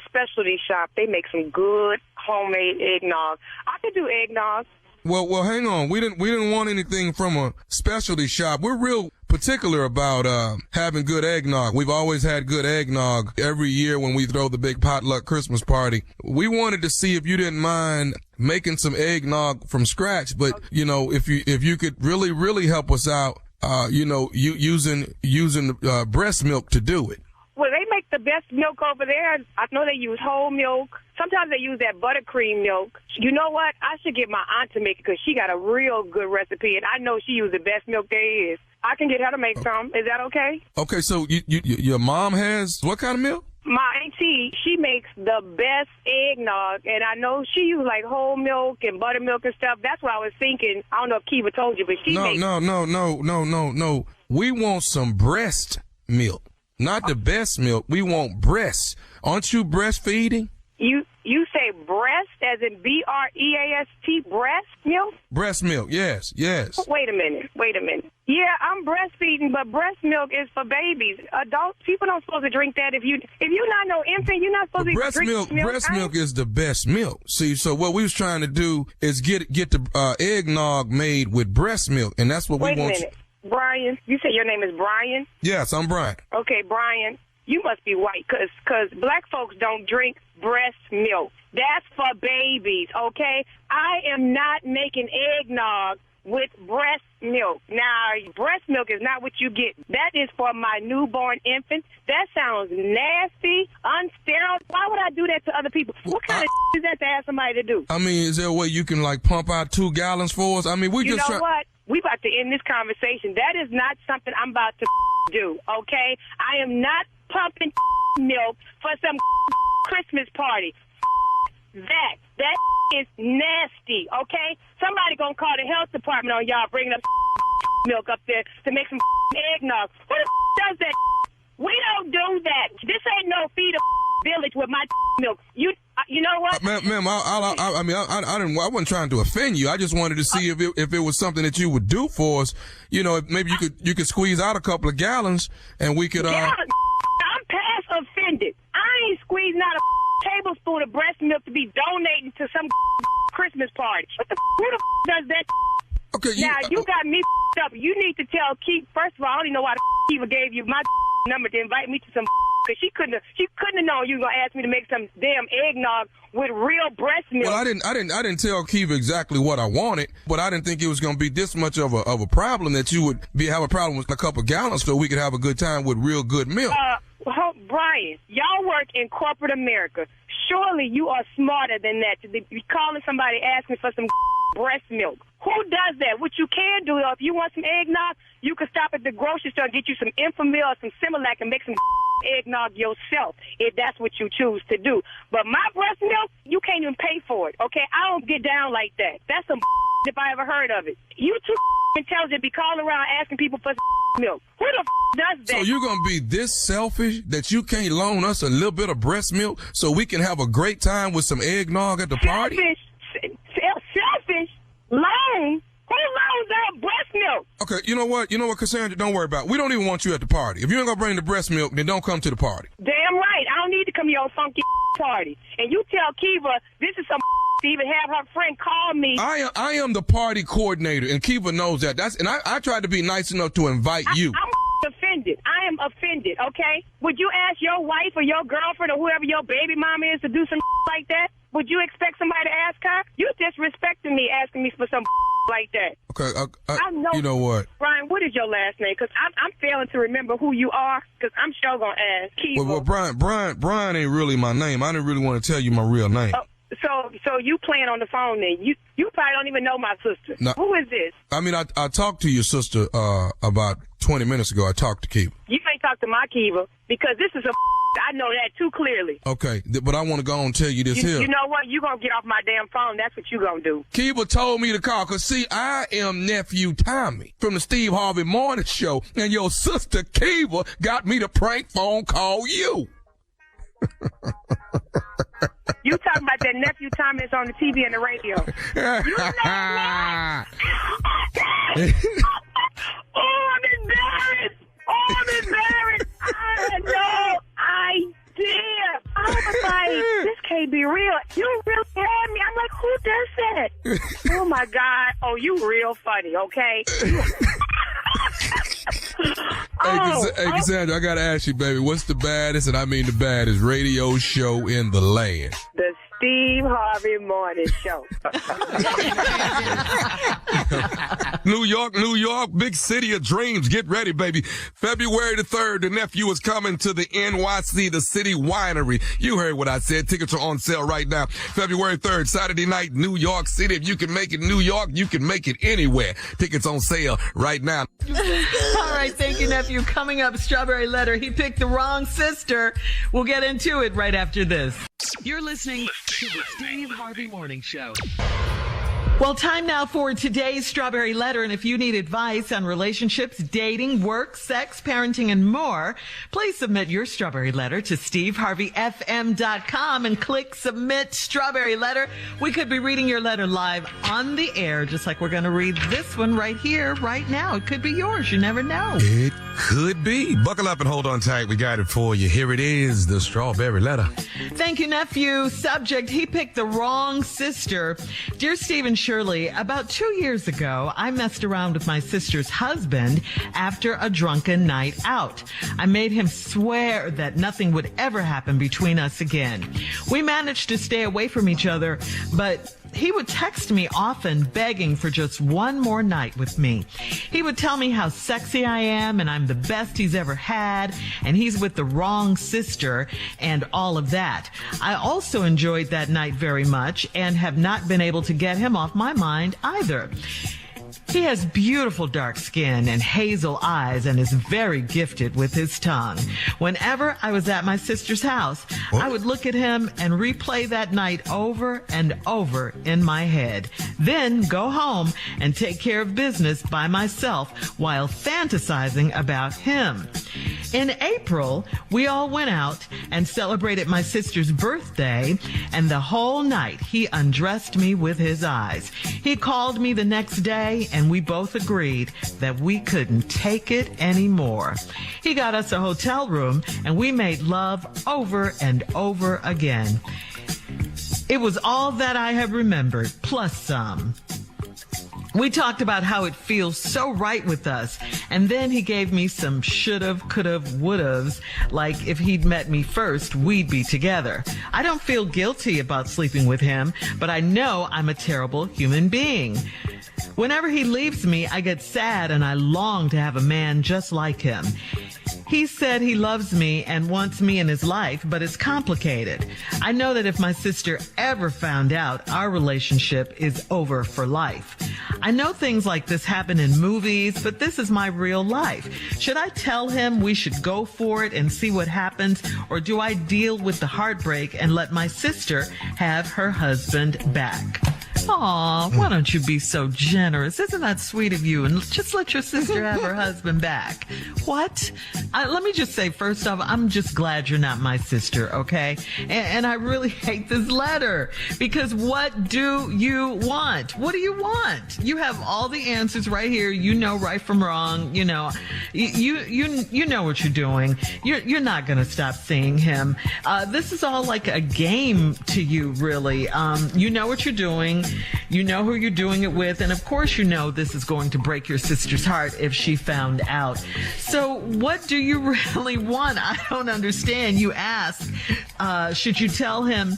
K: specialty shop. They make some good homemade eggnog. I could do eggnog.
E: Well, hang on. We didn't want anything from a specialty shop. We're real particular about having good eggnog. We've always had good eggnog every year when we throw the big potluck Christmas party. We wanted to see if you didn't mind making some eggnog from scratch, but you know, if you could really help us out. You know, using breast milk to do it.
K: Well, they make the best milk over there. I know they use whole milk. Sometimes they use that buttercream milk. You know what? I should get my aunt to make it because she got a real good recipe, and I know she uses the best milk there is. I can get her to make some. Is that okay?
E: Okay, so your mom has what kind of milk?
K: My auntie, she makes the best eggnog, and I know she uses like whole milk and buttermilk and stuff. That's what I was thinking. I don't know if Kiva told you, but she makes...
E: No. We want some breast milk, not the best milk. We want breast. Aren't you breastfeeding?
K: You say breast as in BREAST, breast milk?
E: Breast milk, yes.
K: Wait a minute. Yeah, I'm breastfeeding, but breast milk is for babies. Adults, people don't supposed to drink that. If you're not no infant, you're not supposed to drink milk.
E: Breast milk is the best milk. See, so what we was trying to do is get the eggnog made with breast milk, and that's what we want.
K: Wait a minute. Brian, you said your name is Brian?
E: Yes, I'm Brian.
K: Okay, Brian, you must be white because black folks don't drink breast milk. That's for babies, okay? I am not making eggnog with breast milk. Now, breast milk is not what you get. That is for my newborn infant. That sounds nasty, unsterile. Why would I do that to other people? What kind of is that to ask somebody to do?
E: I mean, is there a way you can, like, pump out 2 gallons for us? I mean,
K: You know what? We about to end this conversation. That is not something I'm about to do, okay? I am not pumping milk for some Christmas party. That is nasty, okay? Somebody gonna call the health department on y'all bringing up milk up there to make some eggnog. Who the does that? We don't do that. This ain't no feed a village with my milk. You know what?
E: Ma'am, I wasn't trying to offend you. I just wanted to see if it was something that you would do for us. You know, maybe you could squeeze out a couple of gallons and we could.
K: I'm past offended. I ain't squeezing out a tablespoon of breast milk to be donating to some Christmas party. Who the does that?
E: Okay.
K: You got me up. You need to tell Keith. First of all, I don't even know why the Kiva gave you my number to invite me to some. Because she couldn't have known you were gonna ask me to make some damn eggnog with real breast milk.
E: Well, I didn't tell Kiva exactly what I wanted, but I didn't think it was gonna be this much of a problem that you would have a problem with a couple of gallons, so we could have a good time with real good milk.
K: Brian, y'all work in corporate America. Surely you are smarter than that to be calling somebody asking for some breast milk. Who does that? What you can do, if you want some eggnog, you can stop at the grocery store and get you some Enfamil or some Similac and make some eggnog yourself, if that's what you choose to do. But my breast milk, you can't even pay for it, okay? I don't get down like that. That's some if I ever heard of it. You too intelligent be calling around asking people for milk. Who the does that?
E: So you're going to be this selfish that you can't loan us a little bit of breast milk so we can have a great time with some eggnog at the party?
K: Selfish? Loan? Who loans out breast milk?
E: Okay, you know what, Cassandra, don't worry about it. We don't even want you at the party. If you ain't going to bring the breast milk, then don't come to the party.
K: Damn right. I don't need to come to your funky party. And you tell Kiva this is some to even have her friend call me.
E: I am the party coordinator, and Kiva knows that. And I tried to be nice enough to invite you.
K: I'm offended. I am offended. offended, okay? Would you ask your wife or your girlfriend or whoever your baby mama is to do some like that? Would you expect somebody to ask her? You disrespecting me asking me for some like that.
E: Okay,
K: I know.
E: You know what?
K: Brian, what is your last name? Because I'm failing to remember who you are, because I'm sure going to ask.
E: Well, Brian ain't really my name. I didn't really want to tell you my real name.
K: So you playing on the phone then. You probably don't even know my sister.
E: No,
K: who is this?
E: I mean, I talked to your sister about 20 minutes ago. I talked to Kiva.
K: You ain't talked to my Kiva, because this is I know that too clearly.
E: Okay, but I want to go on and tell you this here.
K: You know what? You going to get off my damn phone. That's what you going to do.
E: Kiva told me to call, because, see, I am nephew Tommy from the Steve Harvey Morning Show, and your sister Kiva got me to prank phone call you.
K: You talking about that nephew Tommy that's on the TV and the radio. You know what? Oh, I'm embarrassed. I had no idea. I was like, this can't be real. You really had me. I'm like, who does that? Oh, my God. Oh, you real funny, okay?
E: Hey, Cassandra, I got to ask you, baby, what's the baddest, and I mean the baddest, radio show in the land?
K: The Steve Harvey Morning Show.
E: New York, big city of dreams. Get ready, baby. February the 3rd, the nephew is coming to the NYC, the City Winery. You heard what I said. Tickets are on sale right now. February 3rd, Saturday night, New York City. If you can make it New York, you can make it anywhere. Tickets on sale right now.
D: All right, thank you, nephew. Coming up, Strawberry Letter. He picked the wrong sister. We'll get into it right after this. You're listening to the Steve Harvey Morning Show. Well, time now for today's Strawberry Letter. And if you need advice on relationships, dating, work, sex, parenting, and more, please submit your Strawberry Letter to SteveHarveyFM.com and click Submit Strawberry Letter. We could be reading your letter live on the air, just like we're going to read this one right here, right now. It could be yours. You never know.
L: It could be. Buckle up and hold on tight. We got it for you. Here it is, the Strawberry Letter.
D: Thank you, nephew. Subject, he picked the wrong sister. Dear Steve and Shirley, about 2 years ago, I messed around with my sister's husband after a drunken night out. I made him swear that nothing would ever happen between us again. We managed to stay away from each other, but he would text me often begging for just one more night with me. He would tell me how sexy I am and I'm the best he's ever had and he's with the wrong sister and all of that. I also enjoyed that night very much and have not been able to get him off my mind either. He has beautiful dark skin and hazel eyes and is very gifted with his tongue. Whenever I was at my sister's house, I would look at him and replay that night over and over in my head. Then go home and take care of business by myself while fantasizing about him. In April, we all went out and celebrated my sister's birthday, and the whole night he undressed me with his eyes. He called me the next day, and we both agreed that we couldn't take it anymore. He got us a hotel room, and we made love over and over again. It was all that I have remembered, plus some. We talked about how it feels so right with us, and then he gave me some should've, could've, would'ves, like if he'd met me first, we'd be together. I don't feel guilty about sleeping with him, but I know I'm a terrible human being. Whenever he leaves me, I get sad and I long to have a man just like him. He said he loves me and wants me in his life, but it's complicated. I know that if my sister ever found out, our relationship is over for life. I know things like this happen in movies, but this is my real life. Should I tell him we should go for it and see what happens, or do I deal with the heartbreak and let my sister have her husband back? Aw, why don't you be so generous? Isn't that sweet of you? And just let your sister have her husband back. What? Let me just say, first off, I'm just glad you're not my sister, okay? And I really hate this letter, because what do you want? What do you want? You have all the answers right here. You know right from wrong. You know, you know what you're doing. You're not going to stop seeing him. This is all like a game to you, really. You know what you're doing. You know who you're doing it with. And of course, you know this is going to break your sister's heart if she found out. So what do you really want? I don't understand. You ask, should you tell him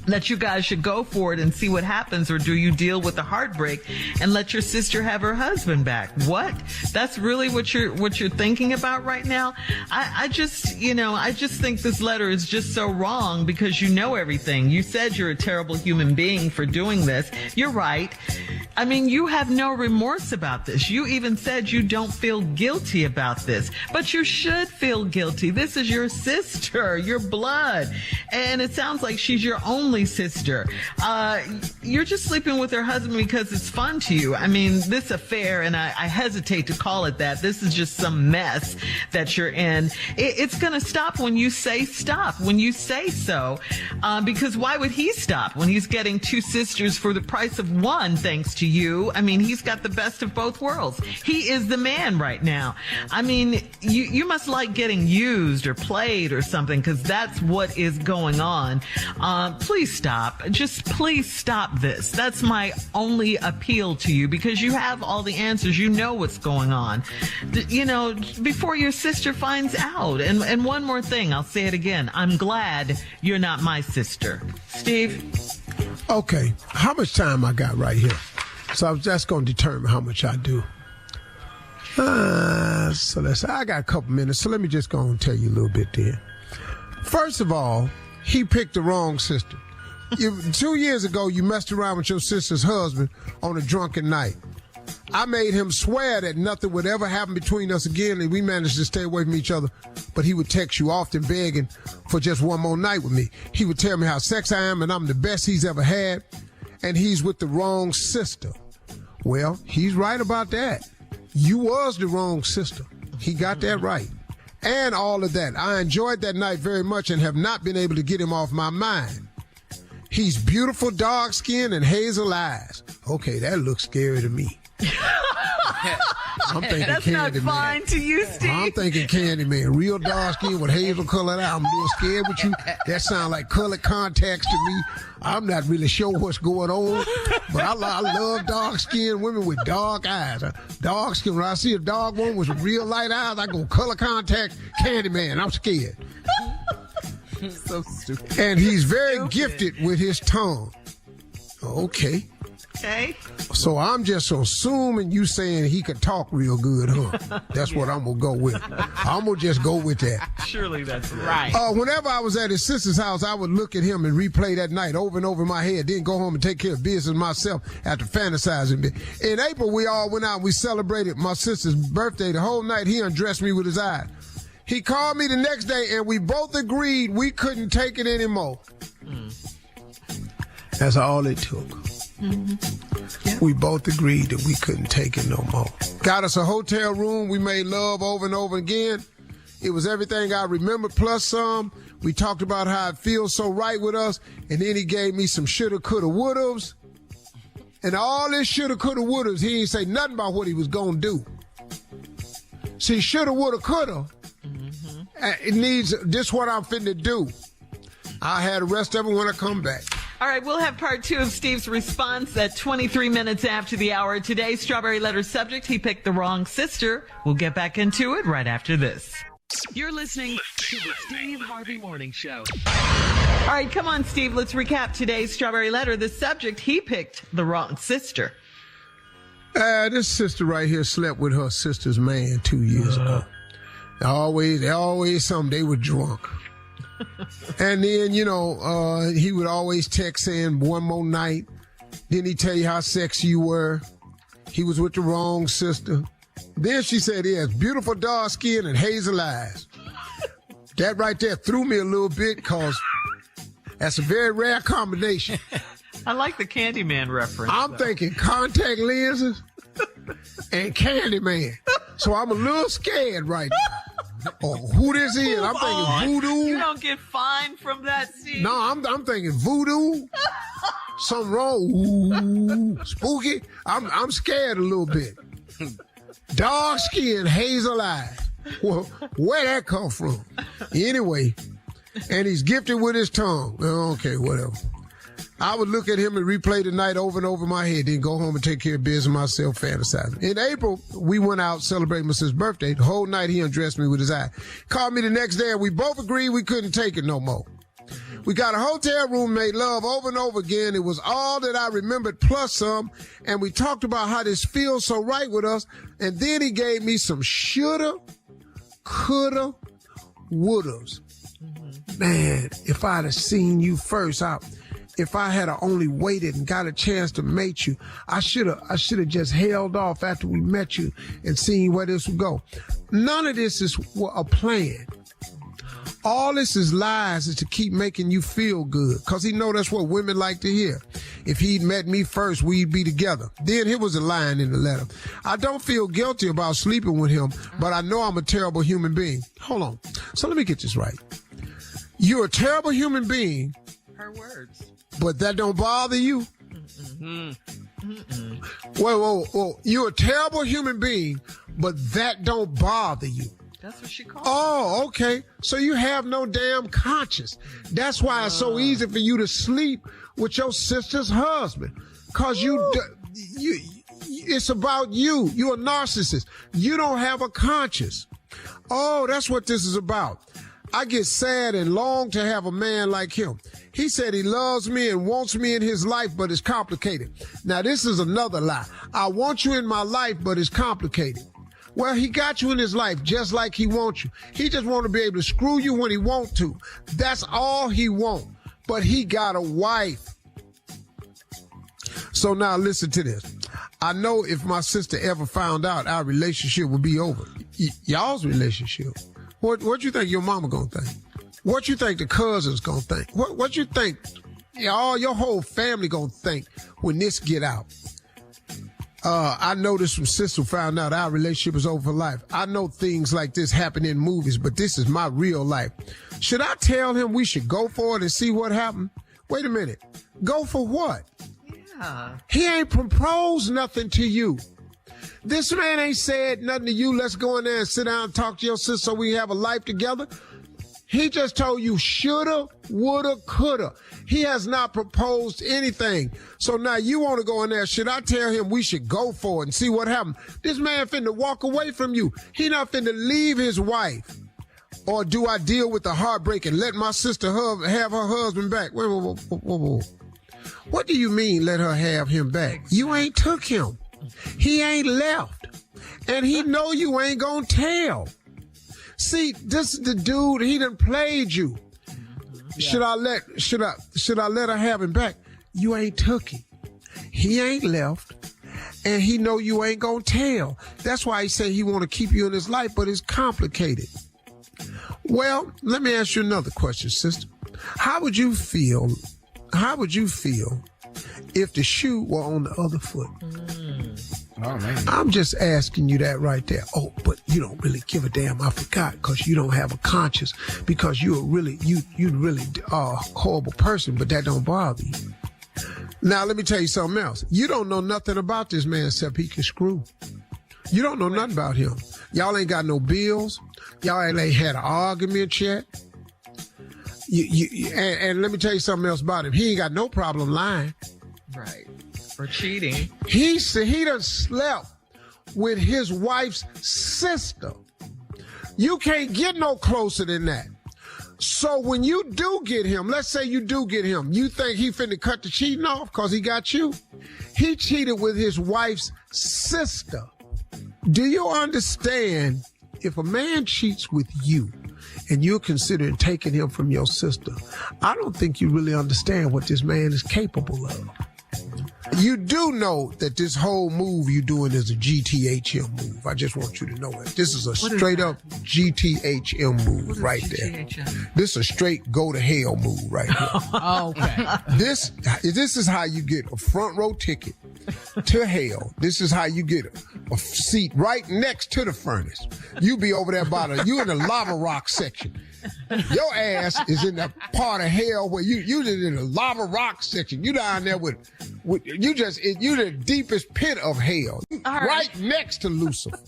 D: that you guys should go for it and see what happens, or do you deal with the heartbreak and let your sister have her husband back? What? That's really what you're thinking about right now? I just think this letter is just so wrong because you know everything. You said you're a terrible human being for doing this. You're right. I mean, you have no remorse about this. You even said you don't feel guilty about this, but you should feel guilty. This is your sister, your blood. And it sounds like she's your only sister. You're just sleeping with her husband because it's fun to you. I mean, this affair, and I hesitate to call it that, this is just some mess that you're in. It's going to stop when you say stop, when you say so, because why would he stop when he's getting two sisters for the price of one, thanks to you? I mean, he's got the best of both worlds. He is the man right now. I mean, you must like getting used or played or something, because that's what is going on. Please stop. Just please stop this. That's my only appeal to you, because you have all the answers. You know what's going on, before your sister finds out. And one more thing, I'll say it again. I'm glad you're not my sister. Steve?
C: Okay. How much time I got right here? So that's going to determine how much I do. I got a couple minutes, so let me just go and tell you a little bit there. First of all, he picked the wrong sister. 2 years ago, you messed around with your sister's husband on a drunken night. I made him swear that nothing would ever happen between us again, and we managed to stay away from each other. But he would text you often begging for just one more night with me. He would tell me how sexy I am and I'm the best he's ever had, and he's with the wrong sister. Well, he's right about that. You was the wrong sister. He got that right. And all of that. I enjoyed that night very much and have not been able to get him off my mind. He's beautiful, dark-skinned, and hazel eyes. Okay, that looks scary to me. I'm thinking
D: that's not fine to you, Steve.
C: I'm thinking Candyman. Real dark-skinned with hazel colored eyes. I'm a little scared with you. That sounds like colored contacts to me. I'm not really sure what's going on, but I love dark-skinned women with dark eyes. Dark skin. When I see a dark woman with real light eyes, I go color contact, Candyman. I'm scared.
A: So stupid.
C: And he's very gifted with his tongue. Okay. So I'm just assuming you saying he could talk real good, huh? That's what I'm going to go with. I'm going to just go with that.
D: Surely that's right.
C: Whenever I was at his sister's house, I would look at him and replay that night over and over in my head, then go home and take care of business myself after fantasizing. In April, we all went out and we celebrated my sister's birthday. The whole night, he undressed me with his eyes. He called me the next day, and we both agreed we couldn't take it anymore. That's all it took. Mm-hmm. Yeah. We both agreed that we couldn't take it no more. Got us a hotel room. We made love over and over again. It was everything I remember plus some. We talked about how it feels so right with us, and then he gave me some shoulda, coulda, wouldas. And all this shoulda, coulda, wouldas, he didn't say nothing about what he was going to do. See, shoulda, woulda, coulda. It needs, this what I'm finna do. I'll have the rest of it when I come back.
D: All right, we'll have part 2 of Steve's response at 23 minutes after the hour. Today's Strawberry Letter subject, he picked the wrong sister. We'll get back into it right after this.
M: You're listening to the Steve Harvey Morning Show.
D: All right, come on, Steve. Let's recap today's Strawberry Letter. The subject, he picked the wrong sister.
C: This sister right here slept with her sister's man 2 years ago. Always something. They were drunk. And then, he would always text saying one more night. Then he'd tell you how sexy you were. He was with the wrong sister. Then she said he has beautiful dark skin and hazel eyes. That right there threw me a little bit because that's a very rare combination.
D: I like the Candyman reference.
C: I'm thinking contact lenses and Candyman. So I'm a little scared right now. Oh, who this is? I'm thinking voodoo.
D: You don't get fined from that, Steve.
C: No, I'm thinking voodoo. Something wrong. Ooh, spooky. I'm scared a little bit. Dark skin, hazel eyes. Well, where that come from? Anyway, and he's gifted with his tongue. Okay, whatever. I would look at him and replay the night over and over in my head, then go home and take care of business myself, fantasizing. In April, we went out celebrating my sister's birthday. The whole night he undressed me with his eye. Called me the next day and we both agreed we couldn't take it no more. We got a hotel room, made love over and over again. It was all that I remembered plus some. And we talked about how this feels so right with us. And then he gave me some shoulda, coulda, wouldas. Man, if I'd have seen you first, if I had only waited and got a chance to mate you, I should have just held off after we met you and seen where this would go. None of this is a plan. All this is lies is to keep making you feel good, because he know that's what women like to hear. If he'd met me first, we'd be together. Then here was a line in the letter. I don't feel guilty about sleeping with him, but I know I'm a terrible human being. Hold on. So let me get this right. You're a terrible human being.
D: Her words.
C: But that don't bother you? Whoa. You're a terrible human being, but that don't bother you.
D: That's what she called.
C: Oh, okay. So you have no damn conscience. That's why it's so easy for you to sleep with your sister's husband. Cause it's about you. You're a narcissist. You don't have a conscience. Oh, that's what this is about. I get sad and long to have a man like him. He said he loves me and wants me in his life, but it's complicated. Now, this is another lie. I want you in my life, but it's complicated. Well, he got you in his life just like he wants you. He just want to be able to screw you when he want to. That's all he want. But he got a wife. So now listen to this. I know if my sister ever found out, our relationship would be over. Y'all's relationship. What you think your mama gonna think? What you think the cousins gonna think? What you think all your whole family gonna think when this get out? I know this from sister who found out our relationship is over for life. I know things like this happen in movies, but this is my real life. Should I tell him we should go for it and see what happened? Wait a minute. Go for what? Yeah. He ain't proposed nothing to you. This man ain't said nothing to you. Let's go in there and sit down and talk to your sister so we have a life together. He just told you shoulda, woulda, coulda. He has not proposed anything. So now you want to go in there. Should I tell him we should go for it and see what happened? This man finna walk away from you. He not finna leave his wife. Or do I deal with the heartbreak and let my sister have her husband back? Whoa. What do you mean let her have him back? You ain't took him. He ain't left. And he know you ain't gonna tell. See, this is the dude, he done played you. Yeah. Should I let her have him back? You ain't took him. He ain't left. And he know you ain't gonna tell. That's why he said he want to keep you in his life, but it's complicated. Well, let me ask you another question, sister. How would you feel if the shoe were on the other foot? Oh, man. I'm just asking you that right there. Oh, but you don't really give a damn. I forgot, because you don't have a conscience, because you're really a horrible person, but that don't bother you. Now, let me tell you something else. You don't know nothing about this man except he can screw. You don't know nothing about him. Y'all ain't got no bills. Y'all ain't had an argument yet. And let me tell you something else about him. He ain't got no problem lying.
D: Right. Or cheating.
C: He said he done slept with his wife's sister. You can't get no closer than that. So when you do get him, let's say you do get him, you think he finna cut the cheating off because he got you? He cheated with his wife's sister. Do you understand? If a man cheats with you and you're considering taking him from your sister, I don't think you really understand what this man is capable of. You do know that this whole move you're doing is a GTHM move. I just want you to know that. This is a straight up GTHM move right there. This is a straight go to hell move right here.
A: Oh, okay.
C: This is how you get a front row ticket to hell. This is how you get a seat right next to the furnace. You be over there you in the lava rock section. Your ass is in the part of hell where you just in the lava rock section. You down there with you the deepest pit of hell, right next to Lucifer.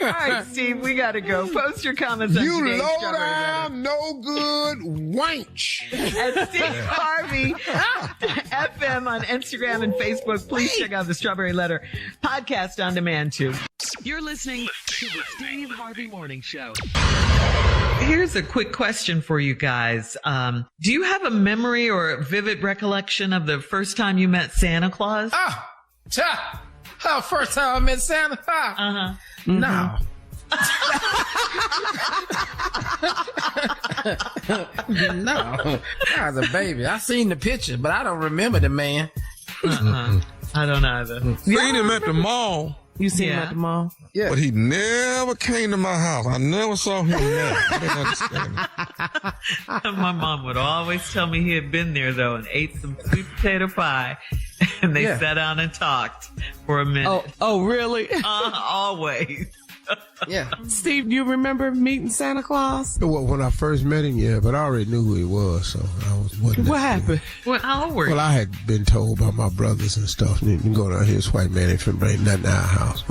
D: All right, Steve, we got to go. Post your comments on
C: You
D: today's
C: low
D: Strawberry Letter.
C: down, no good wench.
D: At Steve Harvey FM on Instagram and Facebook. Please check out the Strawberry Letter podcast on demand too.
M: You're listening to the Steve Harvey Morning Show.
D: Here's a quick question for you guys. Do you have a memory or a vivid recollection of the first time you met Santa Claus?
J: First time I met Santa? No. No. I was a baby. I seen the picture, but I don't remember the man.
D: I don't either.
E: Seen him at the mall.
A: You seen him at the mall?
E: Yeah. But he never came to my house. I never saw him there. I didn't understand it.
D: My mom would always tell me he had been there, though, and ate some sweet potato pie. And they sat down and talked for a minute.
A: Oh, really?
D: Always.
J: Yeah.
A: Steve, do you remember meeting Santa Claus?
C: Well, when I first met him, yeah, but I already knew who he was, so wasn't.
A: What happened?
D: Well, how old were you?
C: Well, I had been told by my brothers and stuff. You can go down here, this white man ain't finna bring nothing to our house.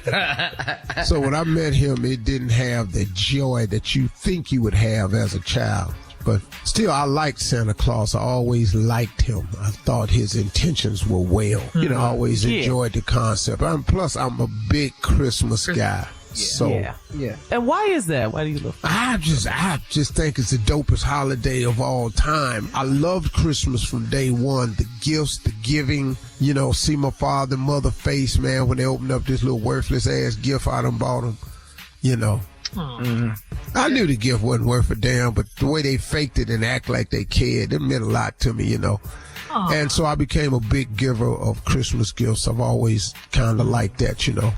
C: Okay. So when I met him, it didn't have the joy that you think you would have as a child. But still, I liked Santa Claus. I always liked him. I thought his intentions were well. You know, I always enjoyed the concept. Plus, I'm a big Christmas guy.
A: Yeah. And why is that? Why do you look?
C: I just think it's the dopest holiday of all time. I loved Christmas from day one. The gifts, the giving, you know, see my father and mother face, man, when they opened up this little worthless ass gift I done bought them, you know. I knew the gift wasn't worth a damn, but the way they faked it and act like they cared, it meant a lot to me, you know. And so I became a big giver of Christmas gifts. I've always kind of liked that, you know.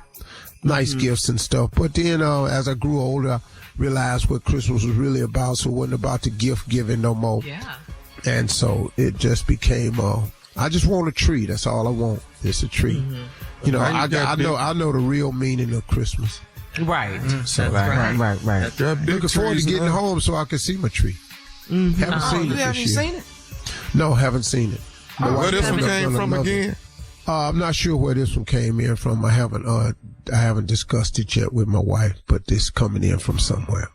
C: Nice gifts and stuff. But then as I grew older, I realized what Christmas was really about, so it wasn't about the gift giving no more.
D: Yeah.
C: And so it just became, I just want a tree. That's all I want. It's a tree. You know, I know the real meaning of Christmas.
A: Right.
C: So
A: Right.
C: Looking forward to getting home so I can see my tree. Haven't seen it this year.
J: You seen it?
C: No, haven't seen it.
E: Where this one came from again?
C: I'm not sure where this one came in from. I haven't discussed it yet with my wife, but this coming in from somewhere.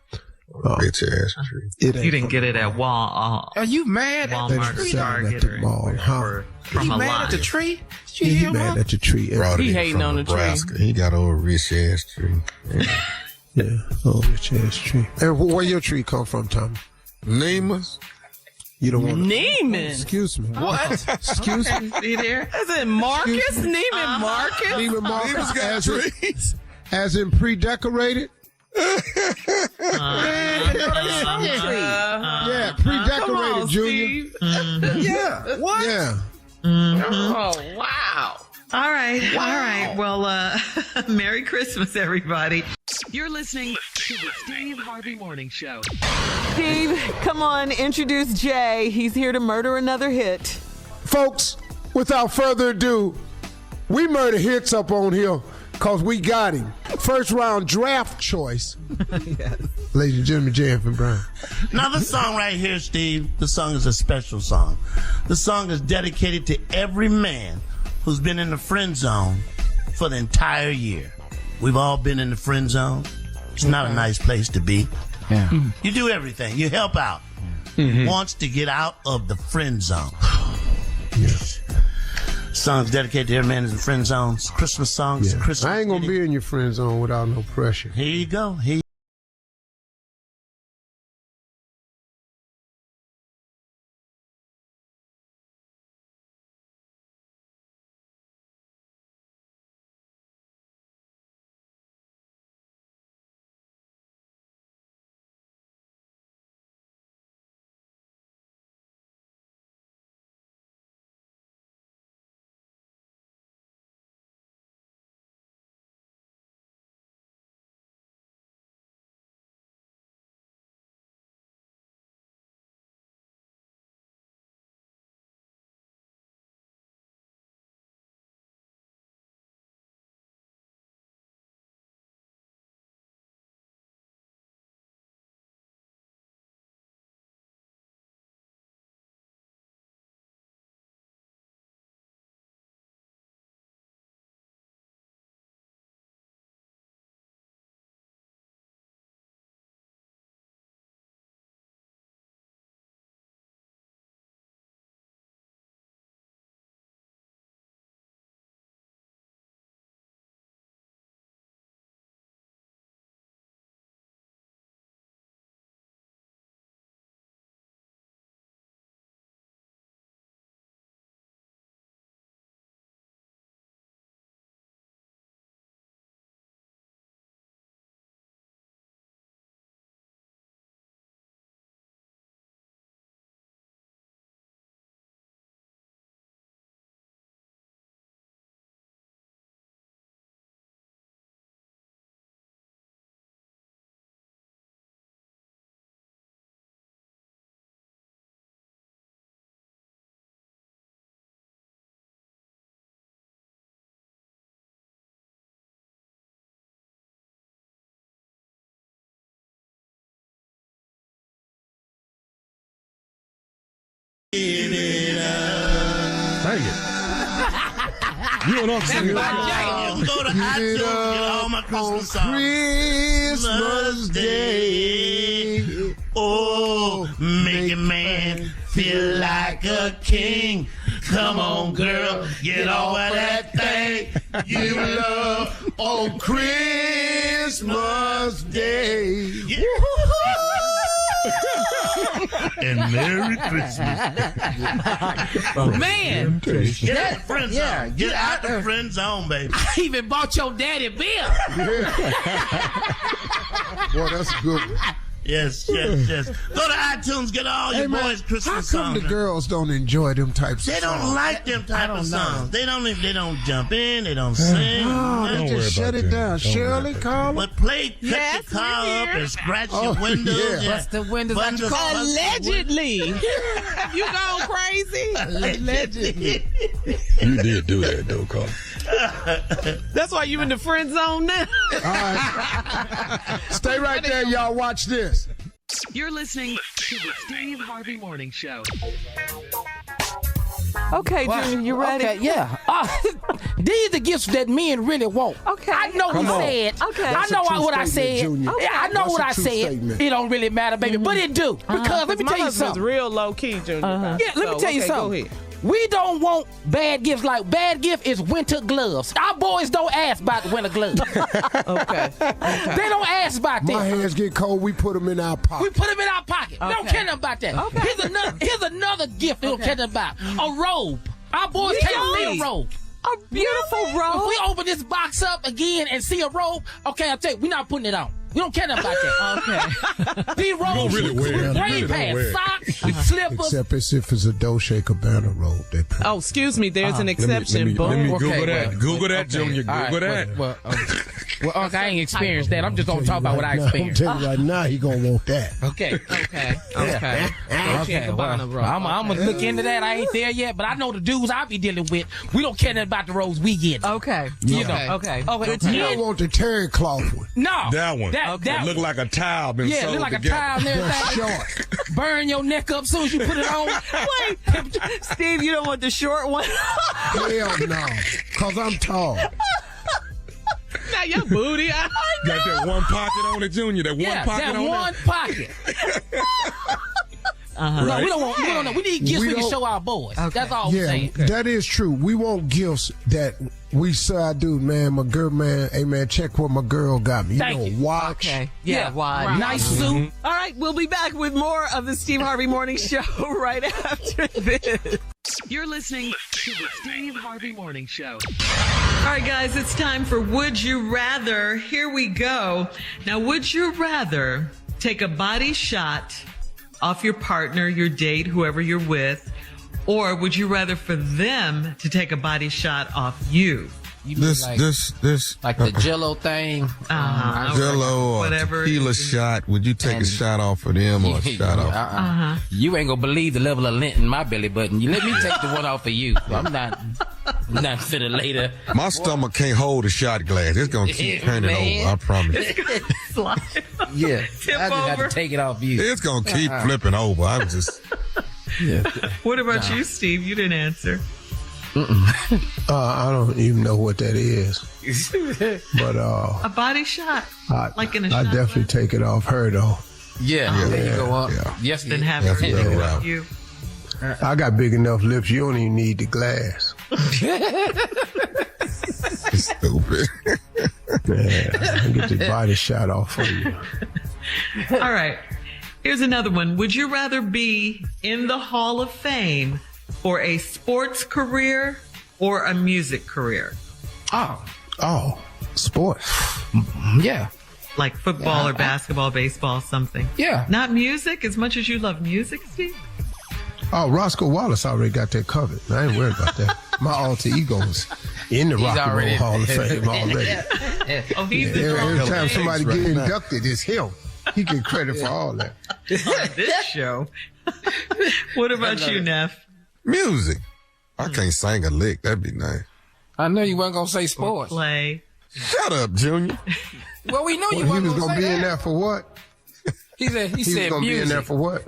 L: Bitch ass tree.
D: You didn't get it at Walmart.
J: Are you mad at the
D: Walmart,
J: tree?
D: Target, or from
J: You
D: a
J: mad
D: line.
J: at the tree?
C: He mad at the tree.
A: He hating on the tree.
L: He got a rich ass tree.
C: Yeah, rich ass tree. And where your tree come from, Tommy?
E: Neiman's.
C: You don't want
A: Neiman.
C: Excuse me.
J: What?
C: Excuse me.
D: See there?
A: Is it Marcus? Neiman Marcus?
C: Neiman Marcus
E: Neiman's got trees.
C: as in pre-decorated? Yeah, pre-decorated,
A: Come on,
C: Junior.
A: Steve.
J: Yeah. What?
C: Yeah.
J: Oh, wow.
D: All right. Well, Merry Christmas, everybody.
M: You're listening to the Steve Harvey Morning Show.
A: Steve, come on, introduce Jay. He's here to murder another hit.
C: Folks, without further ado, we murder hits up on here because we got him. First round draft choice. Yes. Ladies and gentlemen, Jay and Brown.
F: Now, this song right here, Steve, the song is a special song. The song is dedicated to every man who's been in the friend zone for the entire year. We've all been in the friend zone. It's not a nice place to be.
J: Yeah.
F: You do everything. You help out. Wants to get out of the friend zone.
C: Yes.
F: Song's dedicated to every man who's in friend zones. Christmas songs.
C: Yeah.
F: Christmas.
C: I ain't going to be in your friend zone without no pressure.
F: Here you go.
G: Dang it. You and Uncle sing it.
F: Go to iTunes, get all my Christmas songs. Christmas Day. Oh, make a man feel like a king. Come on, girl, get over that thing you love on Christmas Day. And Merry Christmas.
J: Man.
F: Get out the friend zone. Get out the friend zone, baby.
J: I even bought your daddy beer.
C: Boy, that's a good one.
F: Yes. Go to iTunes, get all your boys' Christmas songs.
C: How come the girls don't enjoy them types of songs?
F: They don't like them type of songs. They don't jump in, they don't sing.
C: They just shut it down. Shirley, call
F: But cut your car up and scratch your windows.
J: Bust the windows out your car.
A: Allegedly. You gone crazy?
F: Allegedly.
G: You did do that, though, Carl.
A: That's why you in the friend zone now.
C: All right. Stay right there, y'all. Watch this.
M: You're listening to the Steve Harvey Morning Show.
A: Okay, Junior, you ready?
J: Okay, yeah. These are the gifts that men really want.
A: Okay.
J: I know
C: Come
J: he
C: on.
J: said.
A: Okay.
J: I
C: That's
J: know
C: a true
J: what I
C: statement,
J: said.
C: Junior.
J: Yeah, I know
C: That's
J: what
C: a
J: I
C: true
J: said.
C: statement.
J: It don't really matter, baby, but it do. Because let me tell you something.
A: real low key, Junior.
J: Yeah, let me tell you
A: Go
J: something.
A: ahead.
J: We don't want bad gifts. Like bad gift is winter gloves. Our boys don't ask about winter gloves.
A: Okay.
J: They don't ask about
C: My
J: that.
C: hands get cold, we put them in our pocket.
J: We put them in our pocket. We don't
A: Okay.
J: care nothing about that.
A: Okay.
J: Here's another gift they don't care nothing about. A robe. Our boys can't see a robe.
A: A beautiful
J: If
A: robe.
J: we open this box up again and see a robe, okay, I'll tell you, we're not putting it on. We don't care nothing about that.
A: Okay.
J: These robes
G: really wear it.
J: with
G: You
J: rain
G: really don't wear
J: pants,
G: it.
J: socks, slippers.
C: Except as if it's a Dolce Gabbana robe.
A: Oh, excuse me. There's an
G: Let
A: exception.
G: me
A: Boom.
G: Google that.
J: well,
G: Google that,
J: okay.
G: Junior.
J: All
G: Google
J: right,
G: that.
J: Well, Uncle, I ain't experienced that. I'm just gonna talk about what I
C: I'm
J: experienced.
C: telling you right now, he gonna want that.
J: Okay.
A: Okay.
J: Well, I'm gonna look into that. I ain't there yet, but I know the dudes I be dealing with. We don't care nothing about the robes we get.
A: Okay.
J: You know.
A: Okay.
J: Okay.
C: You don't want the terry cloth one.
J: No.
G: That one.
J: That
G: Look like a tile been
J: yeah,
G: sewed
J: look like
G: together.
J: a tile and everything.
C: Short.
J: Burn your neck up soon as you put it on.
A: Wait, Steve, you don't want the short one?
C: Hell no. Because I'm tall.
A: Now your booty. I know.
G: Got that one pocket on it, Junior. That one pocket
J: that
G: on
J: one
G: it.
J: pocket. No, we don't want. We don't know. We need gifts
C: We
J: we can
C: don't-
J: show our boys.
A: Okay.
J: That's all we're
C: Yeah,
J: saying.
C: that is true. We want gifts that we say, I do, man. My girl, man. Hey, man, check what my girl got me.
J: Thank you.
C: Watch.
A: Okay. Yeah, wide.
J: Nice suit.
A: All right, we'll be back with more of the Steve Harvey Morning Show right after this.
M: You're listening to the Steve Harvey Morning Show.
D: All right, guys, it's time for Would You Rather. Here we go. Now, would you rather take a body shot off your partner, your date, whoever you're with, or would you rather for them to take a body shot off you?
J: You mean
E: This
J: like the Jello thing.
E: Jello or
D: Whatever.
E: tequila shot. Would you take a shot off of them or a shot off?
J: You ain't gonna believe the level of lint in my belly button. You let me take the one off of you. I'm not finna later.
E: My stomach can't hold a shot glass. It's gonna keep turning
J: Man.
E: over. I promise.
D: Slide.
J: Yeah,
D: Tip
J: I just got
D: over.
J: to take it off you.
E: It's gonna keep flipping over. I'm just.
D: What about you, Steve? You didn't answer.
C: I don't even know what that is. But
D: A body shot. Like in a
C: I
D: shot
C: definitely
D: glass?
C: take it off her, though.
J: Yeah, there you go up.
C: Yeah.
J: Yes,
D: Then have
E: That's
D: her
E: a
D: take
E: good
D: it
E: route.
D: off you.
C: I got big enough lips, you don't even need the glass.
E: Stupid.
C: Yeah, I get the body shot off for you.
D: All right. Here's another one. Would you rather be in the Hall of Fame for a sports career or a music career?
C: Oh, sports.
J: Yeah.
D: Like football or basketball, baseball, something.
J: Yeah.
D: Not music as much as you love music, Steve?
C: Oh, Roscoe Wallace already got that covered. I ain't worried about that. My alter ego is in the Rock and Roll
J: already-
C: Hall of Fame already.
D: Oh, he's the
C: Every time somebody
E: right
C: get
E: now.
C: inducted, it's him. He get credit for all that.
D: on this show. What about you, Neff?
E: Music. I can't sing a lick. That'd be nice.
J: I know you weren't gonna say sports.
D: Play.
E: Shut up, Junior.
J: Well, we know you
C: He
J: weren't
C: was
J: gonna
C: gonna
J: say
C: be in
J: that.
C: there for what?
J: He
C: He was
J: said
C: gonna be in there
J: music.
C: for what?